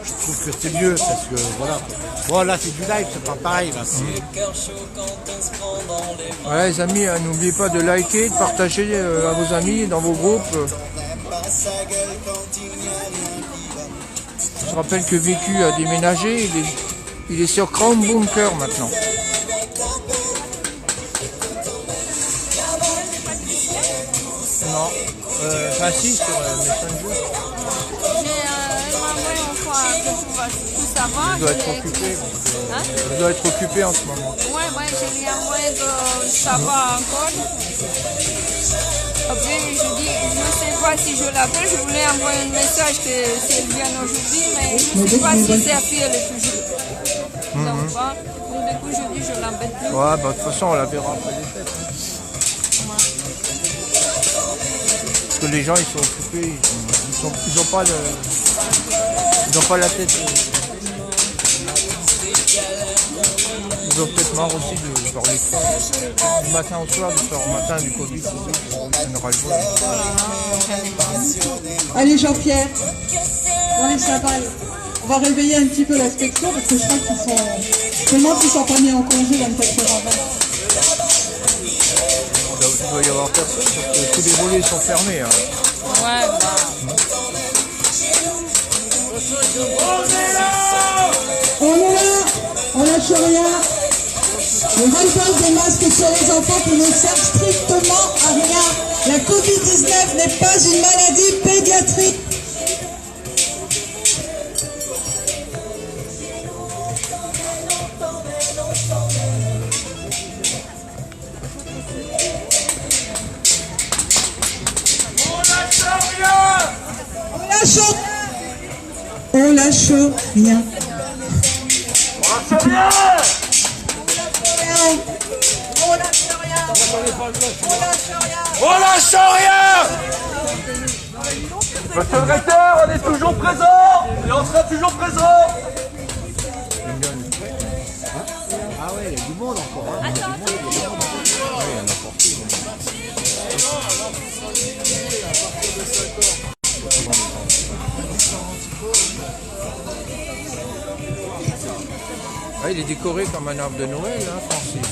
Je trouve que c'est mieux parce que voilà. Bon, là, c'est du live, c'est pas pareil. Là. Ouais, les amis, n'oubliez pas de liker, de partager à vos amis, dans vos groupes. Je rappelle que Vécu a déménagé, il est sur Crown Bunker maintenant. Non, enfin si, sur Messenger. Il doit être occupé. Il doit être occupé en ce moment. Ouais, je lui envoie que ça va encore. Après, je dis, je ne sais pas si je l'appelle, je voulais envoyer un message que c'est bien aujourd'hui, mais je ne sais pas si c'est à faire toujours. Donc, du coup, je dis, je ne l'embête plus. Ouais, bah de toute façon, on la verra après les fêtes. Parce que les gens, ils sont occupés, ils ont pas la tête. Ils ont peut-être marre aussi de faire les fêtes. Du matin au soir, de faire au matin du Covid, on aura le jour. Allez Jean-Pierre, allez Chaval, on va réveiller un petit peu l'inspection parce que je crois qu'ils sont... Je me demande s'ils sont pas mis en congé 24 heures avant. Il doit y avoir personne parce que tous les volets sont fermés. Hein. Ouais, On est là, on lâche rien. Le ras-le-bol des masques sur les enfants qui ne servent strictement à rien. La Covid-19 n'est pas une maladie pédiatrique. On lâche rien. On lâche rien. Monsieur le recteur, on est toujours présent et on sera toujours présent. Ah ouais, il y a du monde encore. Hein. Ah, il est décoré comme un arbre de Noël, hein, Francis.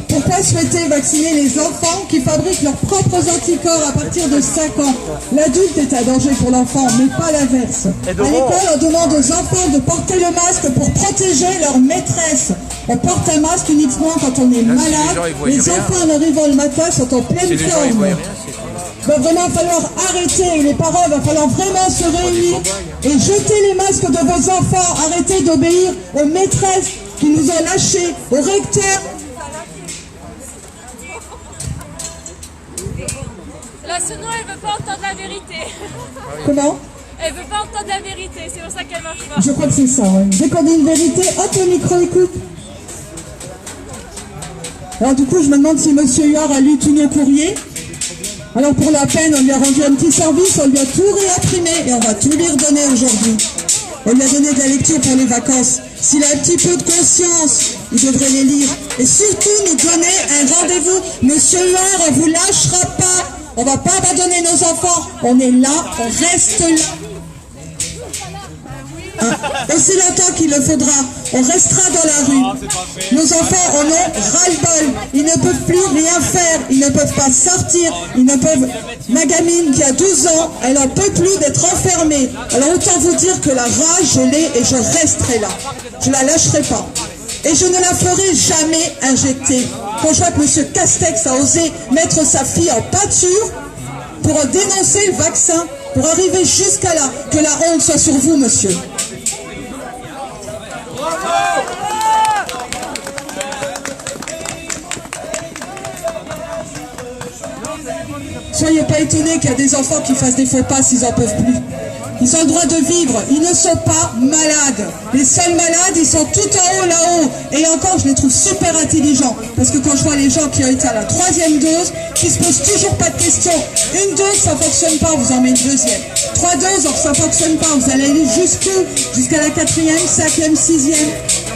Pourquoi souhaiter vacciner les enfants qui fabriquent leurs propres anticorps à partir de 5 ans? L'adulte est un danger pour l'enfant, mais pas l'inverse. À l'école, on demande aux enfants de porter le masque pour protéger leur maîtresse. On porte un masque uniquement quand on est malade. Les enfants en arrivant le matin sont en pleine forme. Il va vraiment falloir arrêter, les parents, il va falloir vraiment se réunir et jeter les masques de vos enfants. Arrêtez d'obéir aux maîtresses qui nous ont lâchés, aux recteurs. La Sono, elle veut pas entendre la vérité. Comment? Elle veut pas entendre la vérité, c'est pour ça qu'elle marche pas. Je crois que c'est ça, ouais. Dès qu'on dit une vérité, hop, le micro écoute. Alors du coup, je me demande si Monsieur Huard a lu tous nos courriers. Alors pour la peine, on lui a rendu un petit service, on lui a tout réimprimé et on va tout lui redonner aujourd'hui. On lui a donné de la lecture pour les vacances. S'il a un petit peu de conscience, il devrait les lire. Et surtout nous donner un rendez-vous. Monsieur Huard, on ne vous lâchera pas. On ne va pas abandonner nos enfants. On est là, on reste là. Aussi longtemps qu'il le faudra, on restera dans la rue. Nos enfants en ont ras-le-bol. Ils ne peuvent plus rien faire. Ils ne peuvent pas sortir. Ils ne peuvent... Ma gamine qui a 12 ans, elle n'en peut plus d'être enfermée. Alors autant vous dire que la rage, je l'ai et je resterai là. Je ne la lâcherai pas. Et je ne la ferai jamais injecter. Quand je vois que M. Castex a osé mettre sa fille en pâture pour dénoncer le vaccin, pour arriver jusqu'à là, que la honte soit sur vous, monsieur. Soyez pas étonnés qu'il y a des enfants qui fassent des faux pas s'ils n'en peuvent plus. Ils ont le droit de vivre, ils ne sont pas malades. Les seuls malades, ils sont tout en haut là-haut. Et encore, je les trouve super intelligents. Parce que quand je vois les gens qui ont été à la 3e dose, qui se posent toujours pas de questions. Une dose, ça fonctionne pas, vous en mettez une 2e. 3 doses, alors ça fonctionne pas, vous allez aller jusqu'où? Jusqu'à la 4e, 5e, 6e.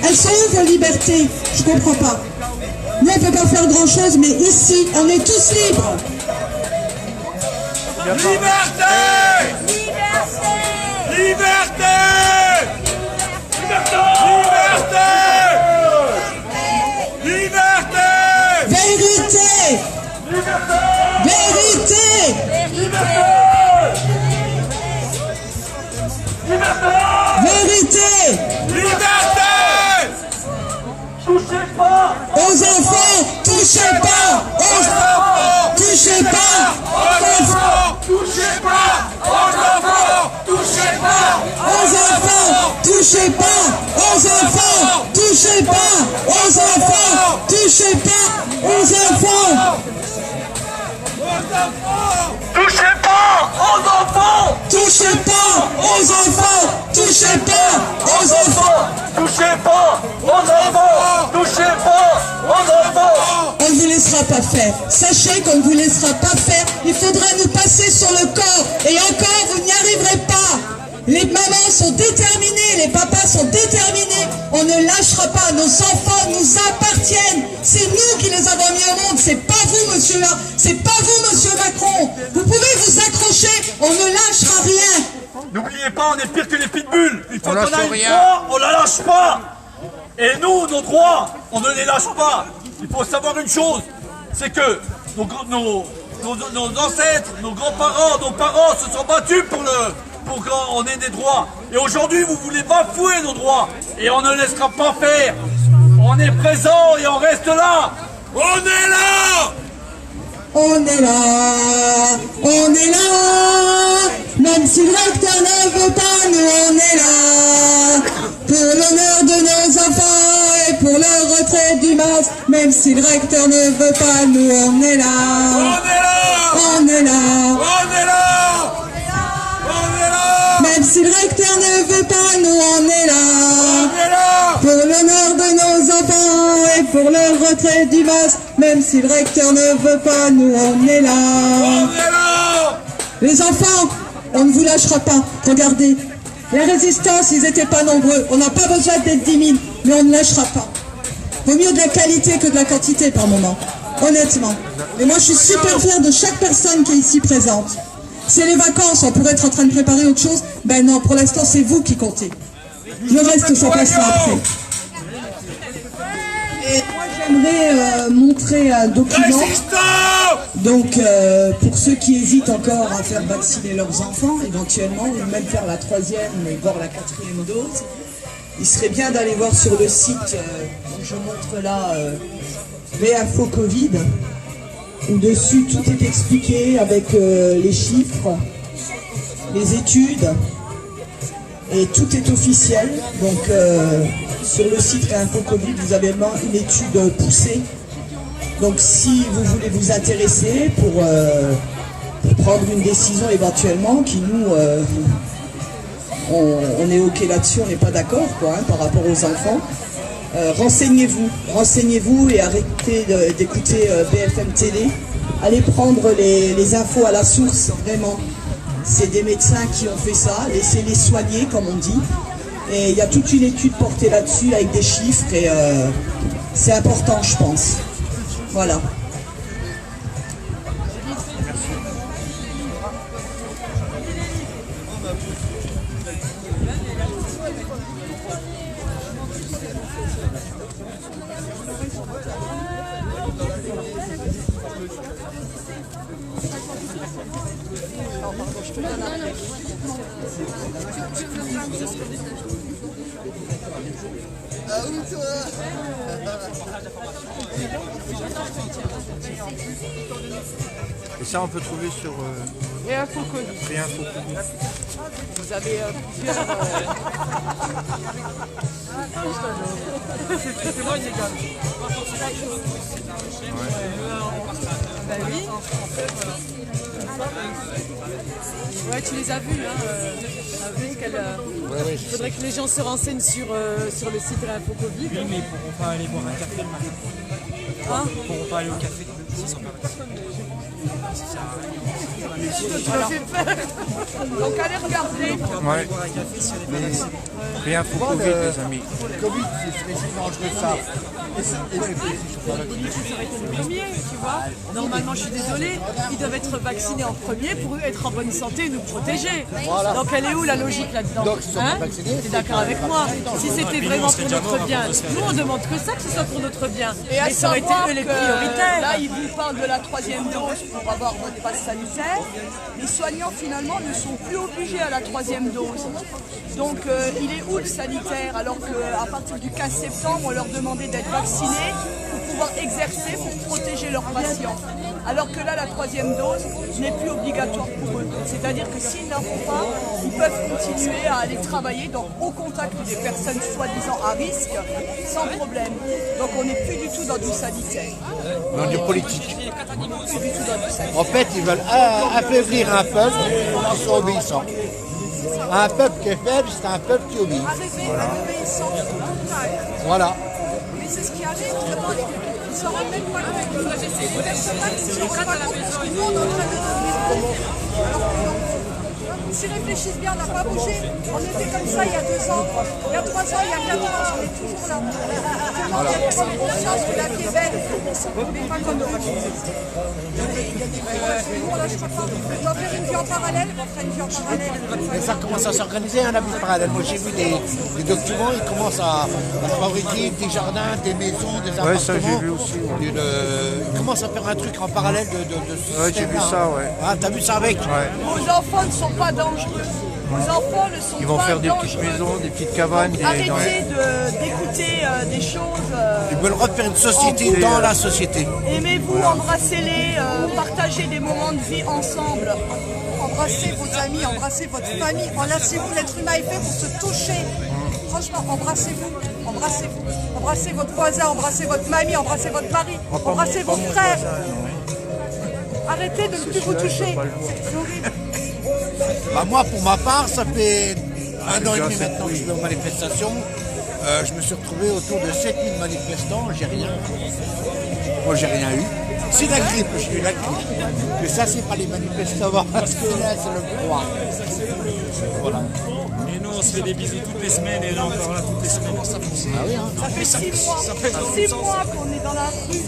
Elles sont où vos libertés? Je comprends pas. Nous, on ne peut pas faire grand-chose, mais ici, on est tous libres. Liberté! Liberté! Liberté! Liberté! Liberté! Vérité! Vérité! Vérité! Liberté! Touchez pas! Aux enfants, touchez pas! Aux enfants, touchez pas! Aux enfants, Touchez pas! Aux enfants! Touchez pas! aux enfants, touchez pas! Aux enfants, touchez pas! Aux enfants, touchez pas! Aux enfants, Touchez pas! Aux enfants! touchez pas! Aux enfants, touchez pas! Aux enfants, Touchez pas! Aux enfants! Touchez pas! Aux enfants! on ne vous laissera pas faire. Sachez qu'on ne vous laissera pas faire. Il faudra nous passer sur le corps. Et encore, vous n'y arriverez pas. Les mamans sont déterminées, les papas sont déterminés. On ne lâchera pas. Nos enfants nous appartiennent. C'est nous qui les avons mis au monde. C'est pas vous, monsieur. C'est pas vous, monsieur Macron. Vous pouvez vous accrocher. On ne lâchera rien. N'oubliez pas, on est pire que les pitbulls. Une fois On qu'on lâche a une rien. droit, on la lâche pas. Et nous, nos droits, on ne les lâche pas. Il faut savoir une chose, c'est que nos ancêtres, nos grands-parents, nos parents se sont battus pour qu'on ait des droits. Et aujourd'hui, vous voulez bafouer nos droits. Et on ne laissera pas faire. On est présent et on reste là. On est là. On est là, on est là, même si le recteur ne veut pas, nous on est là, pour l'honneur de nos enfants et pour le retrait du masque, même si le recteur ne veut pas, nous on est là, on est là, On est là. On est là. même si le recteur ne veut pas, nous on est là, On est là. pour l'honneur de nos enfants et pour le retrait du masque, même si le recteur ne veut pas, nous on est là. On est là. Les enfants, on ne vous lâchera pas. Regardez, la résistance, ils n'étaient pas nombreux. On n'a pas besoin d'être 10 000, mais on ne lâchera pas. Vaut mieux de la qualité que de la quantité par moment, honnêtement. Et moi, je suis super fière de chaque personne qui est ici présente. C'est les vacances, on pourrait être en train de préparer autre chose. Ben non, pour l'instant, c'est vous qui comptez. Le reste, ça passera après. Et moi, j'aimerais montrer un document. Donc, pour ceux qui hésitent encore à faire vacciner leurs enfants, éventuellement, ou même faire la 3e, mais voire la 4e dose, il serait bien d'aller voir sur le site, je montre là, Réinfo Covid, où dessus tout est expliqué avec les chiffres, les études, et tout est officiel. Donc, sur le site Réinfo Covid, vous avez vraiment une étude poussée. Donc si vous voulez vous intéresser pour prendre une décision éventuellement, qui nous, on est ok là-dessus, on n'est pas d'accord quoi, hein, par rapport aux enfants, renseignez-vous et arrêtez d'écouter BFM Télé. Allez prendre les infos à la source, vraiment. C'est des médecins qui ont fait ça, laissez-les soigner comme on dit. Et il y a toute une étude portée là-dessus avec des chiffres et c'est important je pense. Voilà. Et ça, on peut trouver sur Réinfo Covid. Réinfo Covid. Vous avez plusieurs... C'est moi illégal. Bah oui. Ouais, tu les as vus, hein. Il faudrait que les gens se renseignent sur le site Réinfo Covid. Oui, mais ils ne pourront pas aller boire un café le matin. Hein? Ils ne pourront pas aller au café s'ils sont pas vaccinés. Ça sert à rien. Donc allez regarder. Ouais. Boire un café si on n'est pas vacciné. Réinfo Covid, les amis. Le Covid, c'est dangereux ça. politique aurait été le premier, tu vois. Normalement, je suis désolée, ils doivent être vaccinés en premier pour être en bonne santé et nous protéger. Voilà. Donc elle est où la logique là-dedans? Donc ils sont pas vaccinés. Tu es d'accord avec moi? Si c'était vraiment pour notre bien, nous on demande que ça, que ce soit pour notre bien. Et à ça aurait été savoir eux les que prioritaires. là, ils vous parlent de la 3e dose pour avoir votre passe sanitaire. Les soignants, finalement, ne sont plus obligés à la 3e dose. Donc, il est où le sanitaire? Alors qu'à partir du 15 septembre, on leur demandait d'être vaccinés pour pouvoir exercer, pour protéger leurs patients. Alors que là, la 3e dose n'est plus obligatoire pour eux. C'est-à-dire que s'ils n'en font pas, ils peuvent continuer à aller travailler donc, au contact des personnes soi-disant à risque, sans problème. Donc on n'est plus du tout dans du sanitaire. Dans du politique. Plus du tout dans du sanitaire. En fait, ils veulent affaiblir un peuple qui soit obéissant. Un peuple qui est faible, c'est un peuple qui obéit. Arriver à l'obéissance totale. Voilà. Mais c'est ce qui arrive vraiment. Ils ne se rendent même pas compte. Les personnes qui se rendent pas compte parce que nous, on est en train de devenir. S'ils réfléchissent bien, on n'a pas bougé. On était comme ça il y a 2 ans, il y a 3 ans, il y a 4 ans, on est toujours là. Seulement qu'il y a prendre conscience que la vie est belle, mais pas comme nous. Nous, on lâche pas. On doit faire une vie en parallèle, on fera une vie en parallèle. Mais ça commence à s'organiser, un avis parallèle. Moi j'ai vu des documents, ils commencent à se fabriquer des jardins, des maisons, des appartements. Ouais, ça j'ai vu aussi. Ouais. Ils commencent à faire un truc en parallèle de ce Ouais, j'ai vu ça, ouais. Ah, t'as vu ça avec? Ouais. Vos enfants ne sont pas dangereux. Vos enfants ne sont Ils vont pas faire des dangereux. petites maisons, des petites cabanes. Donc, Des, arrêtez d'écouter des choses. Ils veulent refaire une société dans la société. Aimez-vous, embrassez-les, partagez des moments de vie ensemble. Embrassez vos amis, embrassez votre famille, enlacez-vous. L'être humain est fait pour se toucher. Franchement, embrassez-vous, embrassez-vous. Embrassez votre voisin, embrassez votre mamie, embrassez votre mari, embrassez vos frères. Arrêtez de ne plus vous toucher. C'est horrible. Bah moi, pour ma part, ça fait 1 an et demi maintenant que je suis en manifestation. Je me suis retrouvé autour de 7000 manifestants, j'ai rien. Moi, j'ai rien eu. C'est la grippe, j'ai eu la grippe. Mais ça, c'est pas les manifestants, parce que là, c'est le froid. Voilà. Et nous, on se fait des bisous toutes les semaines et là, encore là, toutes les semaines. Ah oui, hein. Ça fait 6 mois qu'on est dans la rue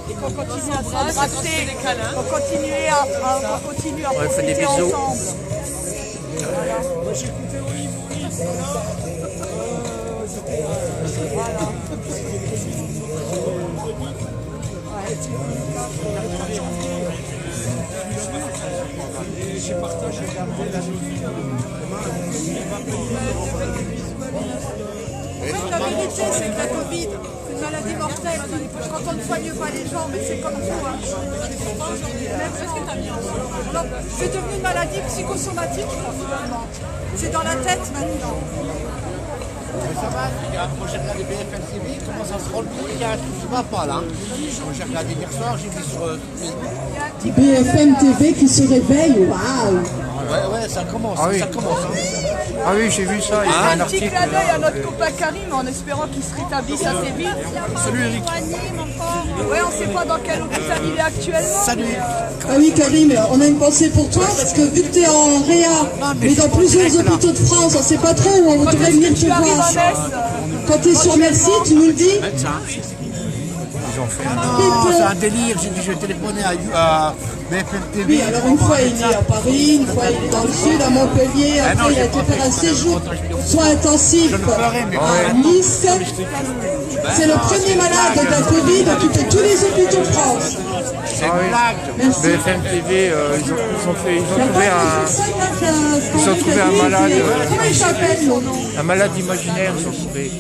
et qu'on continue à s'embrasser, qu'on continue à profiter ensemble. J'ai partagé La vérité, c'est que la Covid, c'est une maladie mortelle. Quand on ne soigne pas les gens, mais c'est comme tout. C'est devenu une maladie psychosomatique, finalement. C'est dans la tête maintenant. Mais ça va, moi j'ai regardé BFM TV, comment ça se rôle, il y a un truc qui ne va pas là. Moi j'ai regardé hier soir, j'ai vu sur Facebook. BFM TV qui se réveille, waouh! Ouais, ça commence, Ah oui. ça commence. Hein. Ah oui, j'ai vu ça, il y a un Un petit article. clin d'œil à notre copain Karim en espérant qu'il se rétablisse assez vite. Salut Eric. Ouais, on ne sait pas dans quel hôpital il est actuellement. Salut. Ah oui, Karim, on a une pensée pour toi parce que vu que tu es en réa, mais dans plusieurs hôpitaux de France, on ne sait pas trop où on devrait venir te Tu arrives voir. à Metz, Quand tu es sur Merci, tu nous le dis. Ils ont fait un... Non, c'est un délire, j'ai dit je vais téléphoner à BFM TV. Oui, alors une fois il est à Paris, une fois il est dans le sud, à Montpellier, Ah non, après il a j'ai été pas faire fait un séjour soins intensifs Je le ferai, mais à Nice. C'est le premier malade de la Covid à occuper tous les hôpitaux de France. c'est une blague. Merci. BFM TV, ils ont trouvé un malade. Comment il s'appelle son nom? Un malade imaginaire, ils ont trouvé.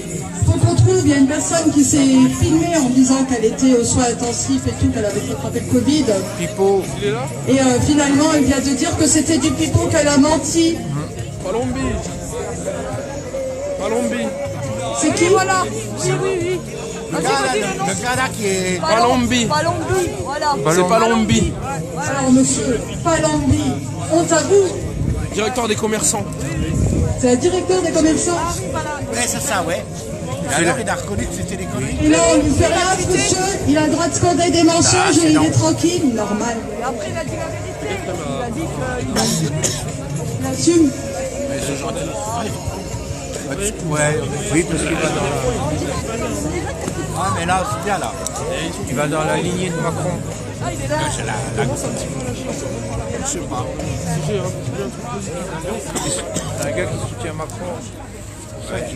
Faut qu'on trouve, il y a une personne qui s'est filmée en disant qu'elle était aux soins intensifs et tout, qu'elle avait attrapé le Covid. Pipo. Et finalement, il vient de dire que c'était du pipeau, qu'elle a menti. Palombi. Palombi. C'est qui? voilà. Oui. Le gars là qui est... Palombi. Palombi, voilà. C'est Palombi. Alors, monsieur Palambi, honte à vous. Directeur des commerçants. C'est le directeur des commerçants. Ouais, c'est ça, ouais. Et alors il a reconnu que c'était des conneries. Et là, on lui fait rien, ce monsieur. Il a le droit de scander des mensonges et il est tranquille, normal. Et après, il a dit la vérité. Il a dit qu'il a Il assume. Mais c'est gentil. Ouais, oui, parce qu'il va dans la... Ah, mais là, c'est bien, là. Il va dans la lignée de Macron. C'est la... Je sais pas. C'est un gars qui soutient Macron.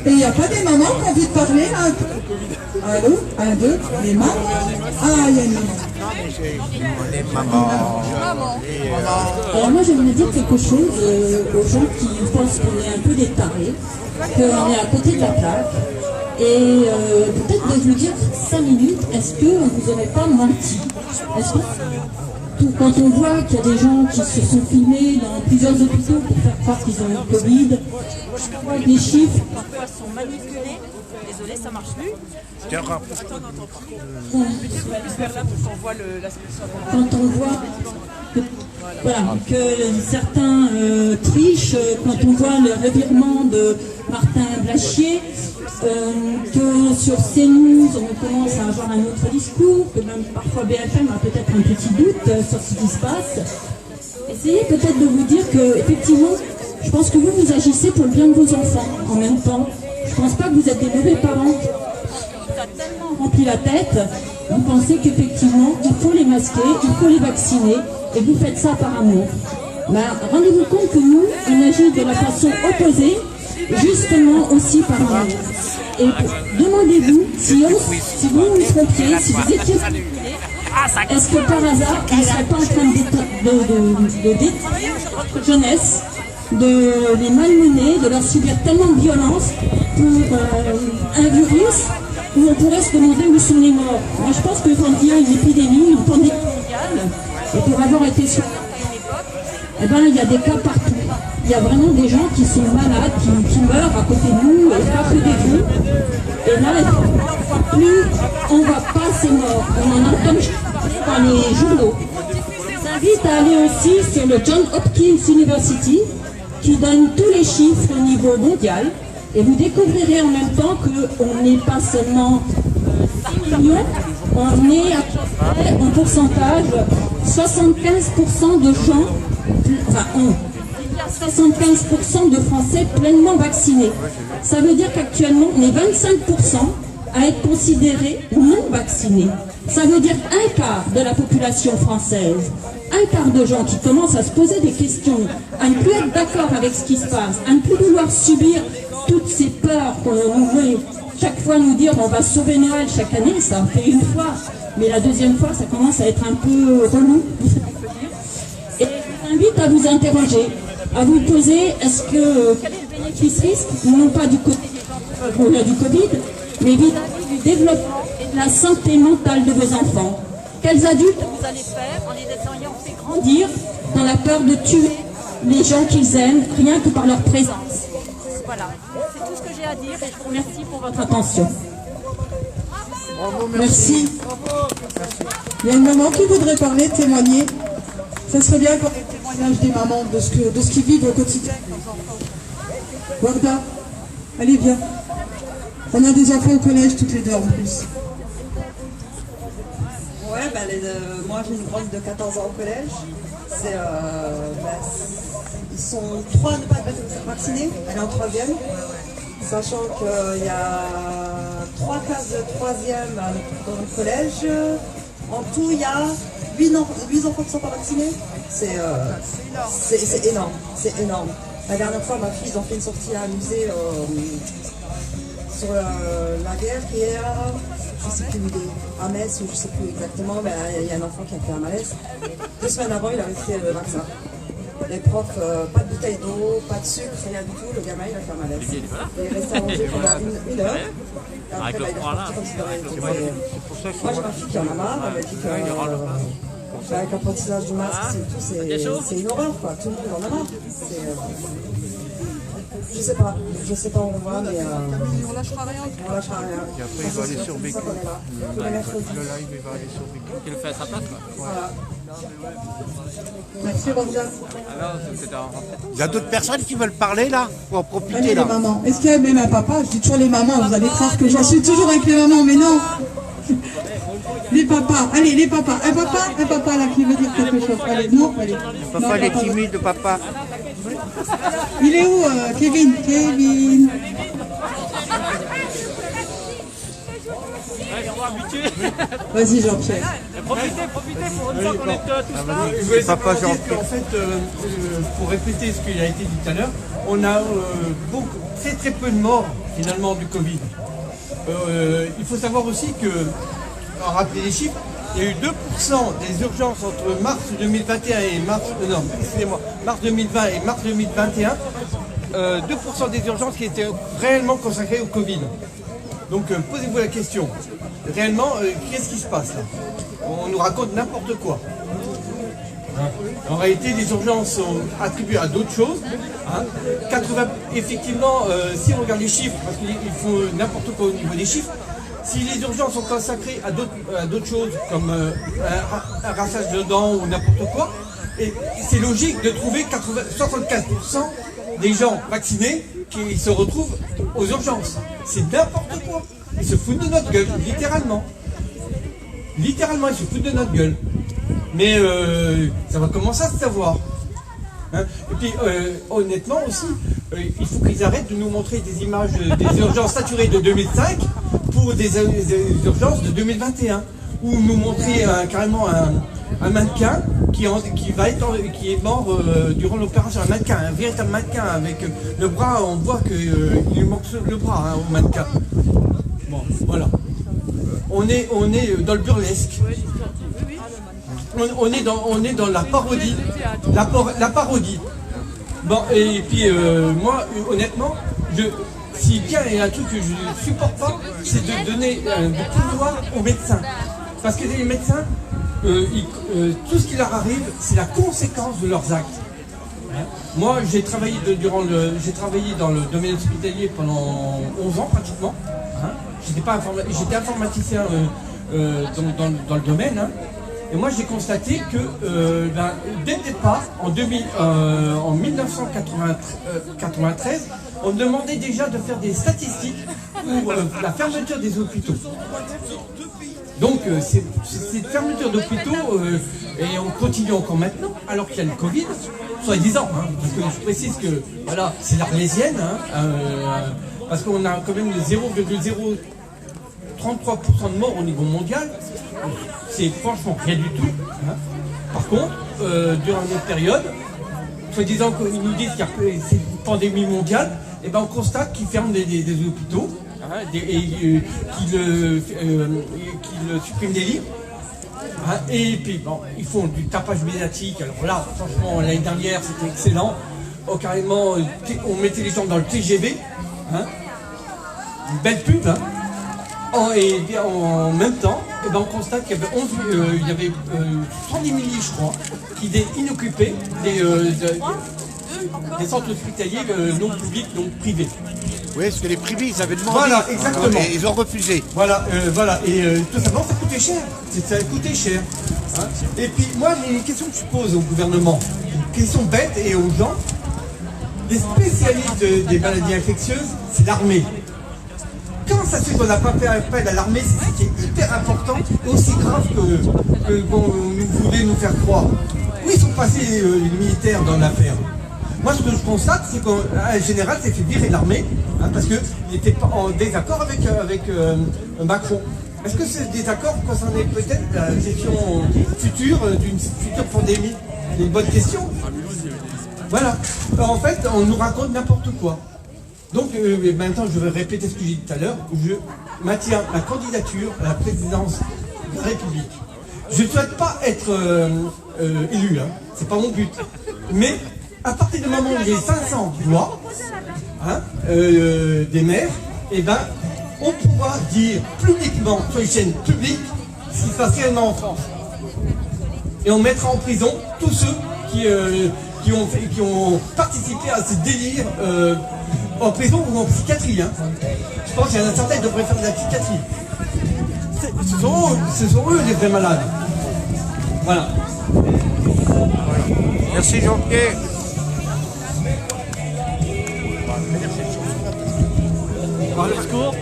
Et il n'y a pas des mamans qui ont envie de parler là? Allô? Un, deux, les mamans? Ah, il y a une maman. Les mamans. Alors moi j'aimerais dire quelque chose aux gens qui pensent qu'on est un peu des tarés, qu'on est à côté de la plaque, et peut-être de vous dire 5 minutes, est-ce qu'on ne vous aurait pas menti? Est-ce que quand on voit qu'il y a des gens qui se sont filmés dans plusieurs hôpitaux pour faire croire qu'ils ont eu le Covid, les chiffres Parfois sont manipulés. Désolé, ça marche plus. quand on voit que, voilà, que certains trichent, quand on voit le revirement de Martin Blachier, que sur CNews on commence à avoir un autre discours, que même parfois BFM a peut-être un petit doute sur ce qui se passe. Essayez peut-être de vous dire que effectivement, je pense que vous agissez pour le bien de vos enfants en même temps. Je pense pas que vous êtes des mauvais parents. Rempli la tête, vous pensez qu'effectivement il faut les masquer, il faut les vacciner, et vous faites ça par amour. Ben, rendez-vous compte que nous, on agit de la façon opposée, justement aussi par amour. Et demandez-vous si vous vous trompiez, si vous étiez... Est-ce que par hasard, vous ne serez pas en train de détruire votre jeunesse, de les malmener, de leur subir tellement de violence pour un virus où on pourrait se demander où sont les morts. Moi je pense que quand il y a une épidémie, une pandémie mondiale, et pour avoir été sur eh ben, il y a des cas partout. Il y a vraiment des gens qui sont malades, qui meurent à côté de nous, et pas que des vous. Et là, plus on ne voit pas ces morts, on en entend dans les journaux. Je vous invite à aller aussi sur le Johns Hopkins University, qui donne tous les chiffres au niveau mondial, et vous découvrirez en même temps qu'on n'est pas seulement 5 millions, on est à peu près en pourcentage 75% de gens, enfin il y a 75% de Français pleinement vaccinés. Ça veut dire qu'actuellement on est 25% à être considérés non vaccinés. Ça veut dire un quart de la population française, un quart de gens qui commencent à se poser des questions, à ne plus être d'accord avec ce qui se passe, à ne plus vouloir subir toutes ces peurs qu'on veut chaque fois nous dire on va sauver Noël chaque année, ça en fait une fois, mais la deuxième fois ça commence à être un peu relou. Et je vous invite à vous interroger, à vous poser, est-ce que quel est le bénéfice-risque, non pas du Covid, mais vis-à-vis du développement et de la santé mentale de vos enfants. Quels adultes vous allez faire en les ayant fait grandir dans la peur de tuer les gens qu'ils aiment, rien que par leur présence. Voilà, c'est tout ce que j'ai à dire et je vous remercie pour votre Attention. Merci. Il y a une maman qui voudrait parler, témoigner. Ça serait bien qu'on ait le témoignage des mamans de ce qu'ils vivent au quotidien. Warda, allez viens. On a des enfants au collège toutes les deux en plus. Ouais, moi j'ai une grosse de 14 ans au collège. Ils sont 3 à ne pas être vaccinés, elle est en 3e. Sachant qu'il y a 3 classes de 3e dans le collège. En tout, il y a 8 enfants qui ne sont pas vaccinés. C'est énorme, c'est énorme. La dernière fois, ma fille, ils ont fait une sortie à un musée sur la guerre qui est je ne sais plus, à Metz ou je ne sais plus exactement, mais il y a un enfant qui a fait un malaise. 2 semaines avant, il avait fait le vaccin. Les profs, pas de bouteille d'eau, pas de sucre, rien du tout. Le gamin, il a fait un malaise. Il est resté allongé pendant une heure. Et après, il est reparti comme s'il n'avait rien été. Moi, j'ai ma fille qui en a marre. Elle m'a dit que avec l'apprentissage du masque, c'est une horreur, quoi. Tout le monde en a marre. Je sais pas où on va, mais on lâchera rien. Et après, il va aller sur Vécu. Le live, il va aller sur Vécu. Qui le fait à sa place, quoi. Voilà. Merci, Rosa. Il y a d'autres personnes qui veulent parler là, pour en profiter Allez, là. les mamans. Est-ce qu'il y a même un papa? Je dis toujours les mamans, vous allez croire que j'en suis toujours avec les mamans, mais non. Les papas, allez, les papas. Un papa là qui veut dire quelque chose. Allez, non, allez. Le papa, il est timide, le papa. Il est où, Kevin? Vas-y Jean-Pierre. Profitez pour une fois qu'on est tous là. Je voulais simplement dire qu'en fait, pour répéter ce qui a été dit tout à l'heure, on a très peu de morts finalement du Covid. Il faut savoir aussi que, en rappeler les chiffres, il y a eu 2% des urgences entre mars 2021 et mars 2020 et mars 2021. 2% des urgences qui étaient réellement consacrées au Covid. Donc posez-vous la question, réellement, qu'est-ce qui se passe là? On nous raconte n'importe quoi. En réalité, les urgences sont attribuées à d'autres choses. 80, effectivement, si on regarde les chiffres, parce qu'ils font n'importe quoi au niveau des chiffres, si les urgences sont consacrées à d'autres choses, comme un rassage de dents ou n'importe quoi, et c'est logique de trouver 75% des gens vaccinés qui se retrouvent aux urgences. C'est n'importe quoi. Ils se foutent de notre gueule, littéralement. Littéralement, ils se foutent de notre gueule. Mais ça va commencer à se savoir. Hein. Et puis, honnêtement aussi, il faut qu'ils arrêtent de nous montrer des images des urgences saturées de 2005 pour des urgences de 2021. Ou nous montrer carrément un mannequin qui est mort durant l'opération. Un mannequin, un véritable mannequin avec le bras, on voit qu'il lui manque le bras au mannequin. Bon, voilà. On est dans le burlesque. On est dans la parodie. La parodie. Bon, et puis moi, honnêtement, si bien il y a un truc que je ne supporte pas, c'est de donner du pouvoir aux médecins. Parce que les médecins, tout ce qui leur arrive, c'est la conséquence de leurs actes. Moi, j'ai travaillé dans le domaine hospitalier pendant 11 ans pratiquement. J'étais informaticien dans le domaine. Hein. Et moi, j'ai constaté que dès le départ, en 1993, on me demandait déjà de faire des statistiques pour la fermeture des hôpitaux. Donc, cette fermeture d'hôpitaux, et on continue encore maintenant, alors qu'il y a le Covid, soi-disant, hein, parce que je précise que voilà, c'est l'Arlésienne, hein, parce qu'on a quand même 0,033% de morts au niveau mondial. C'est franchement rien du tout. Hein. Par contre, durant notre période, soi-disant qu'ils nous disent qu'il y a c'est une pandémie mondiale, et ben on constate qu'ils ferment des hôpitaux, hein, qu'ils suppriment des lits. Hein, et puis bon, ils font du tapage médiatique. Alors là, franchement, l'année dernière, c'était excellent. Oh, carrément, on mettait les gens dans le TGV. Hein, une belle pub. Hein. Et en même temps, eh ben on constate qu'il y avait 110 000 lits, je crois, qui étaient inoccupés des centres hospitaliers non publics, donc privés. Oui, parce que les privés, ils avaient demandé. Voilà, exactement. Et ils ont refusé. Voilà, et tout simplement, ça coûtait cher. Ça coûtait cher. Hein. Et puis, moi, une question que je pose au gouvernement, une question bête et aux gens, les spécialistes des maladies infectieuses, c'est l'armée. Comment ça se fait qu'on n'a pas fait appel à l'armée, c'est ce qui est hyper important et aussi grave que qu'on voulait nous faire croire. Où ils sont passés les militaires dans l'affaire? Moi, ce que je constate, c'est qu'en général, c'est fait virer l'armée, hein, parce qu'il n'était pas en désaccord avec Macron. Est-ce que ce désaccord concernait peut-être la gestion future d'une future pandémie? C'est une bonne question. Voilà. Alors, en fait, on nous raconte n'importe quoi. Donc maintenant, je vais répéter ce que j'ai dit tout à l'heure. Je maintiens ma candidature à la présidence de la République. Je ne souhaite pas être élu, hein. C'est pas mon but. Mais à partir du moment où j'ai 500 voix, hein, des maires, eh ben, on pourra dire publiquement sur les chaînes publiques ce qui se passe réellement en France. Et on mettra en prison tous ceux qui ont participé à ce délire en prison ou en psychiatrie. Hein. Je pense qu'il y en a certains qui devraient faire de la psychiatrie. Ce sont eux les vrais malades. Voilà. Merci Jean-Pierre. Le discours.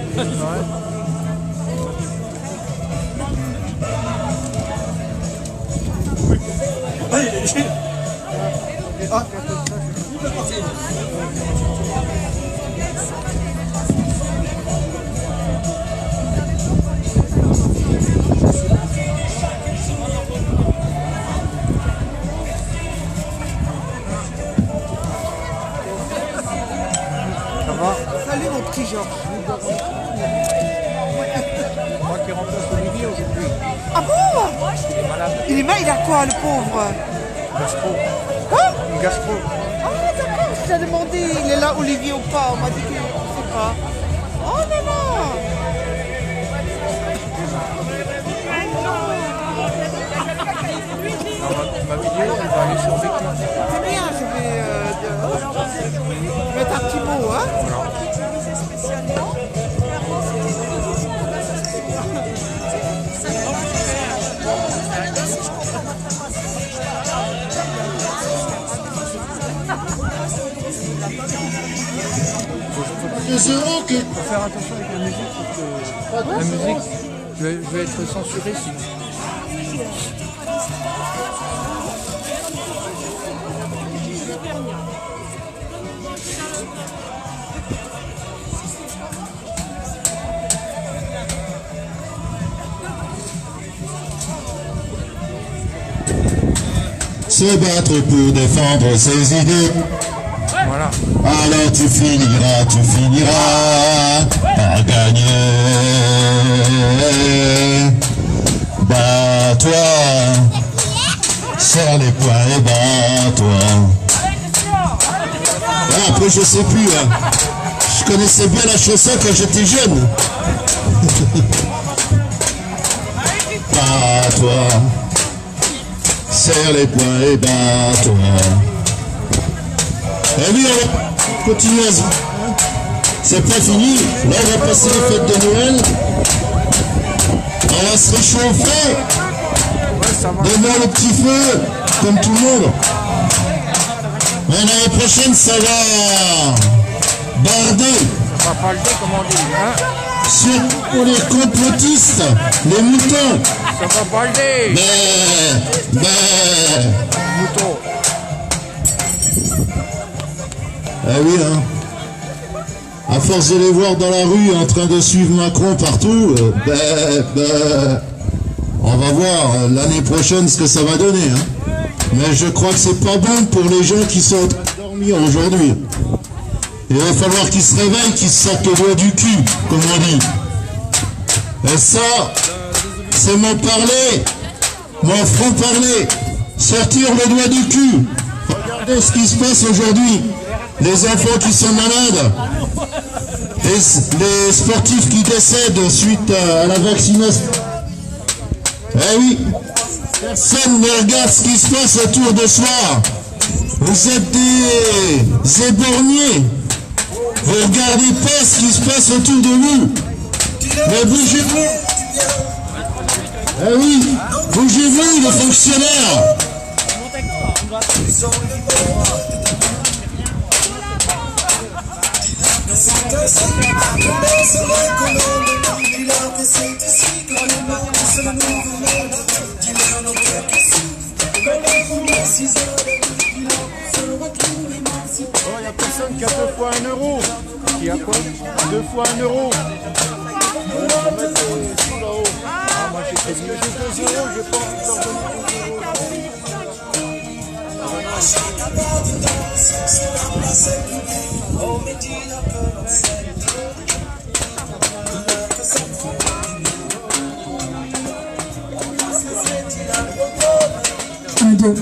Salut mon petit Georges. Moi qui remplace Olivier aujourd'hui. Ah bon? Il est mal, il a quoi le pauvre? Gastro. Quoi? Gastro. Ah d'accord, je t'ai demandé, il est là Olivier ou pas? On m'a dit qu'il ne sait pas. Oh non non. Ma vidéo, elle va aller sur Vécu. C'est bien, je vais mettre un petit mot, hein? Faut faire attention avec la musique, parce que la musique, je vais être censuré sinon. Se battre pour défendre ses idées. Voilà. Alors tu finiras par gagner. Bats-toi, serre les poings et bats-toi. Ah, après je sais plus, hein. Je connaissais bien la chanson quand j'étais jeune. Bats-toi, serre les poings et bats-toi. Et oui, on va continuer. C'est pas fini. Là, on va passer les fêtes de Noël. On va se réchauffer devant le petit feu, comme tout le monde. Mais l'année prochaine, ça va barder. Ça va palder, comme on dit. Hein? Surtout pour les complotistes, les moutons. Ça va balder. Moutons. Eh oui, hein. À force de les voir dans la rue en train de suivre Macron partout, on va voir l'année prochaine ce que ça va donner. Hein. Mais je crois que c'est pas bon pour les gens qui sont en train de dormir aujourd'hui. Il va falloir qu'ils se réveillent, qu'ils se sortent le doigt du cul, comme on dit. Et ça, c'est mon parler, mon franc-parler. Sortir le doigt du cul. Regardez ce qui se passe aujourd'hui. Les enfants qui sont malades, les sportifs qui décèdent suite à la vaccination. Eh oui, personne ne regarde ce qui se passe autour de soi. Vous êtes des éborgnés. Vous ne regardez pas ce qui se passe autour de vous. Mais bougez-vous. Eh oui, bougez-vous les fonctionnaires. Il n'y a personne qui a 2 fois 1 euro. Qui a quoi? 2 fois 1 euro. Moi j'ai fait 2 euros, je pense. Un, deux.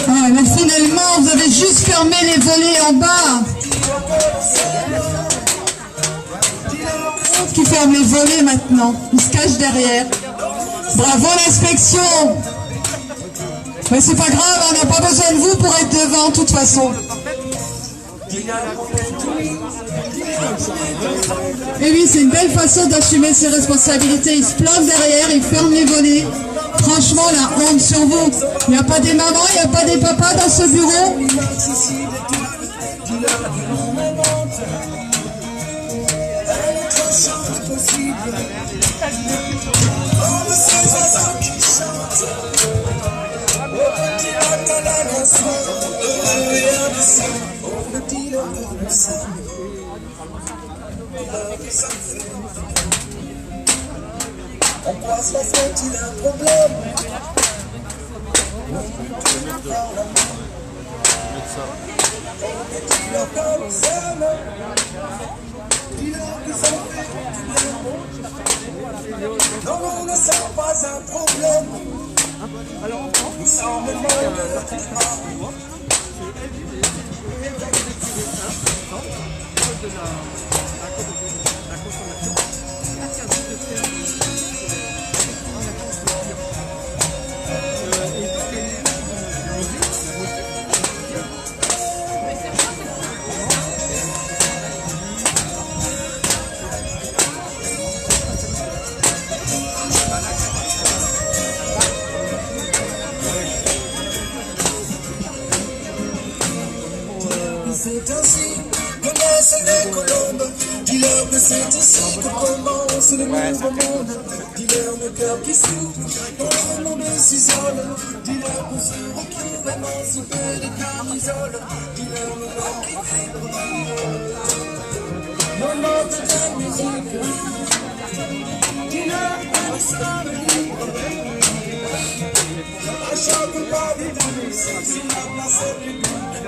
Ah, mais finalement, vous avez juste fermé les volets en bas. Qui ferme les volets maintenant. Il se cache derrière. Bravo l'inspection. Mais c'est pas grave, on n'a pas besoin de vous pour être devant, de toute façon. Et oui, c'est une belle façon d'assumer ses responsabilités. Il se plante derrière, il ferme les volets. Franchement, la honte sur vous. Il n'y a pas des mamans, il n'y a pas des papas dans ce bureau. On passe la semaine, il a un problème. Mettre ça. dis-leur comme seul. Dis-leur qu'ils ont fait du bien. Non, non, ne sont pas un problème. Nous sommes le monde de leur climat. C'est ainsi que naissent les colombes. Dis-leur que c'est ici que commence le nouveau monde. Dis-leur le cœur qui souffre quand le monde s'isole. Dis-leur qu'on se retrouve émancipé des camisoles. Dis-leur le vent qui vibre. Nos notes de musique. Dis-leur que nous sommes libres. À chaque pas des danses, sur la place publique,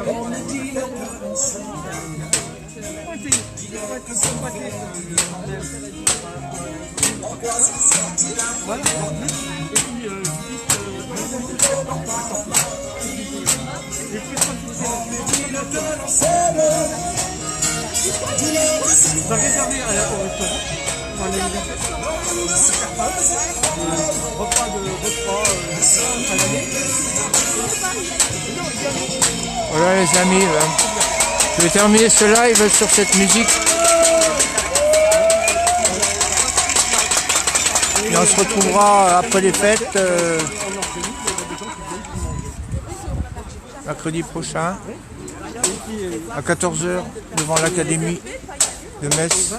on me dit le danse. Dis-leur que c'est pas on doit se sentir là. Voilà. Et puis, dis-leur que l'on s'aime. Dis-leur que c'est pas réservé au restaurant. Voilà les amis, je vais terminer ce live sur cette musique. Et on se retrouvera après les fêtes, mercredi prochain, à 14 h devant l'Académie de Metz.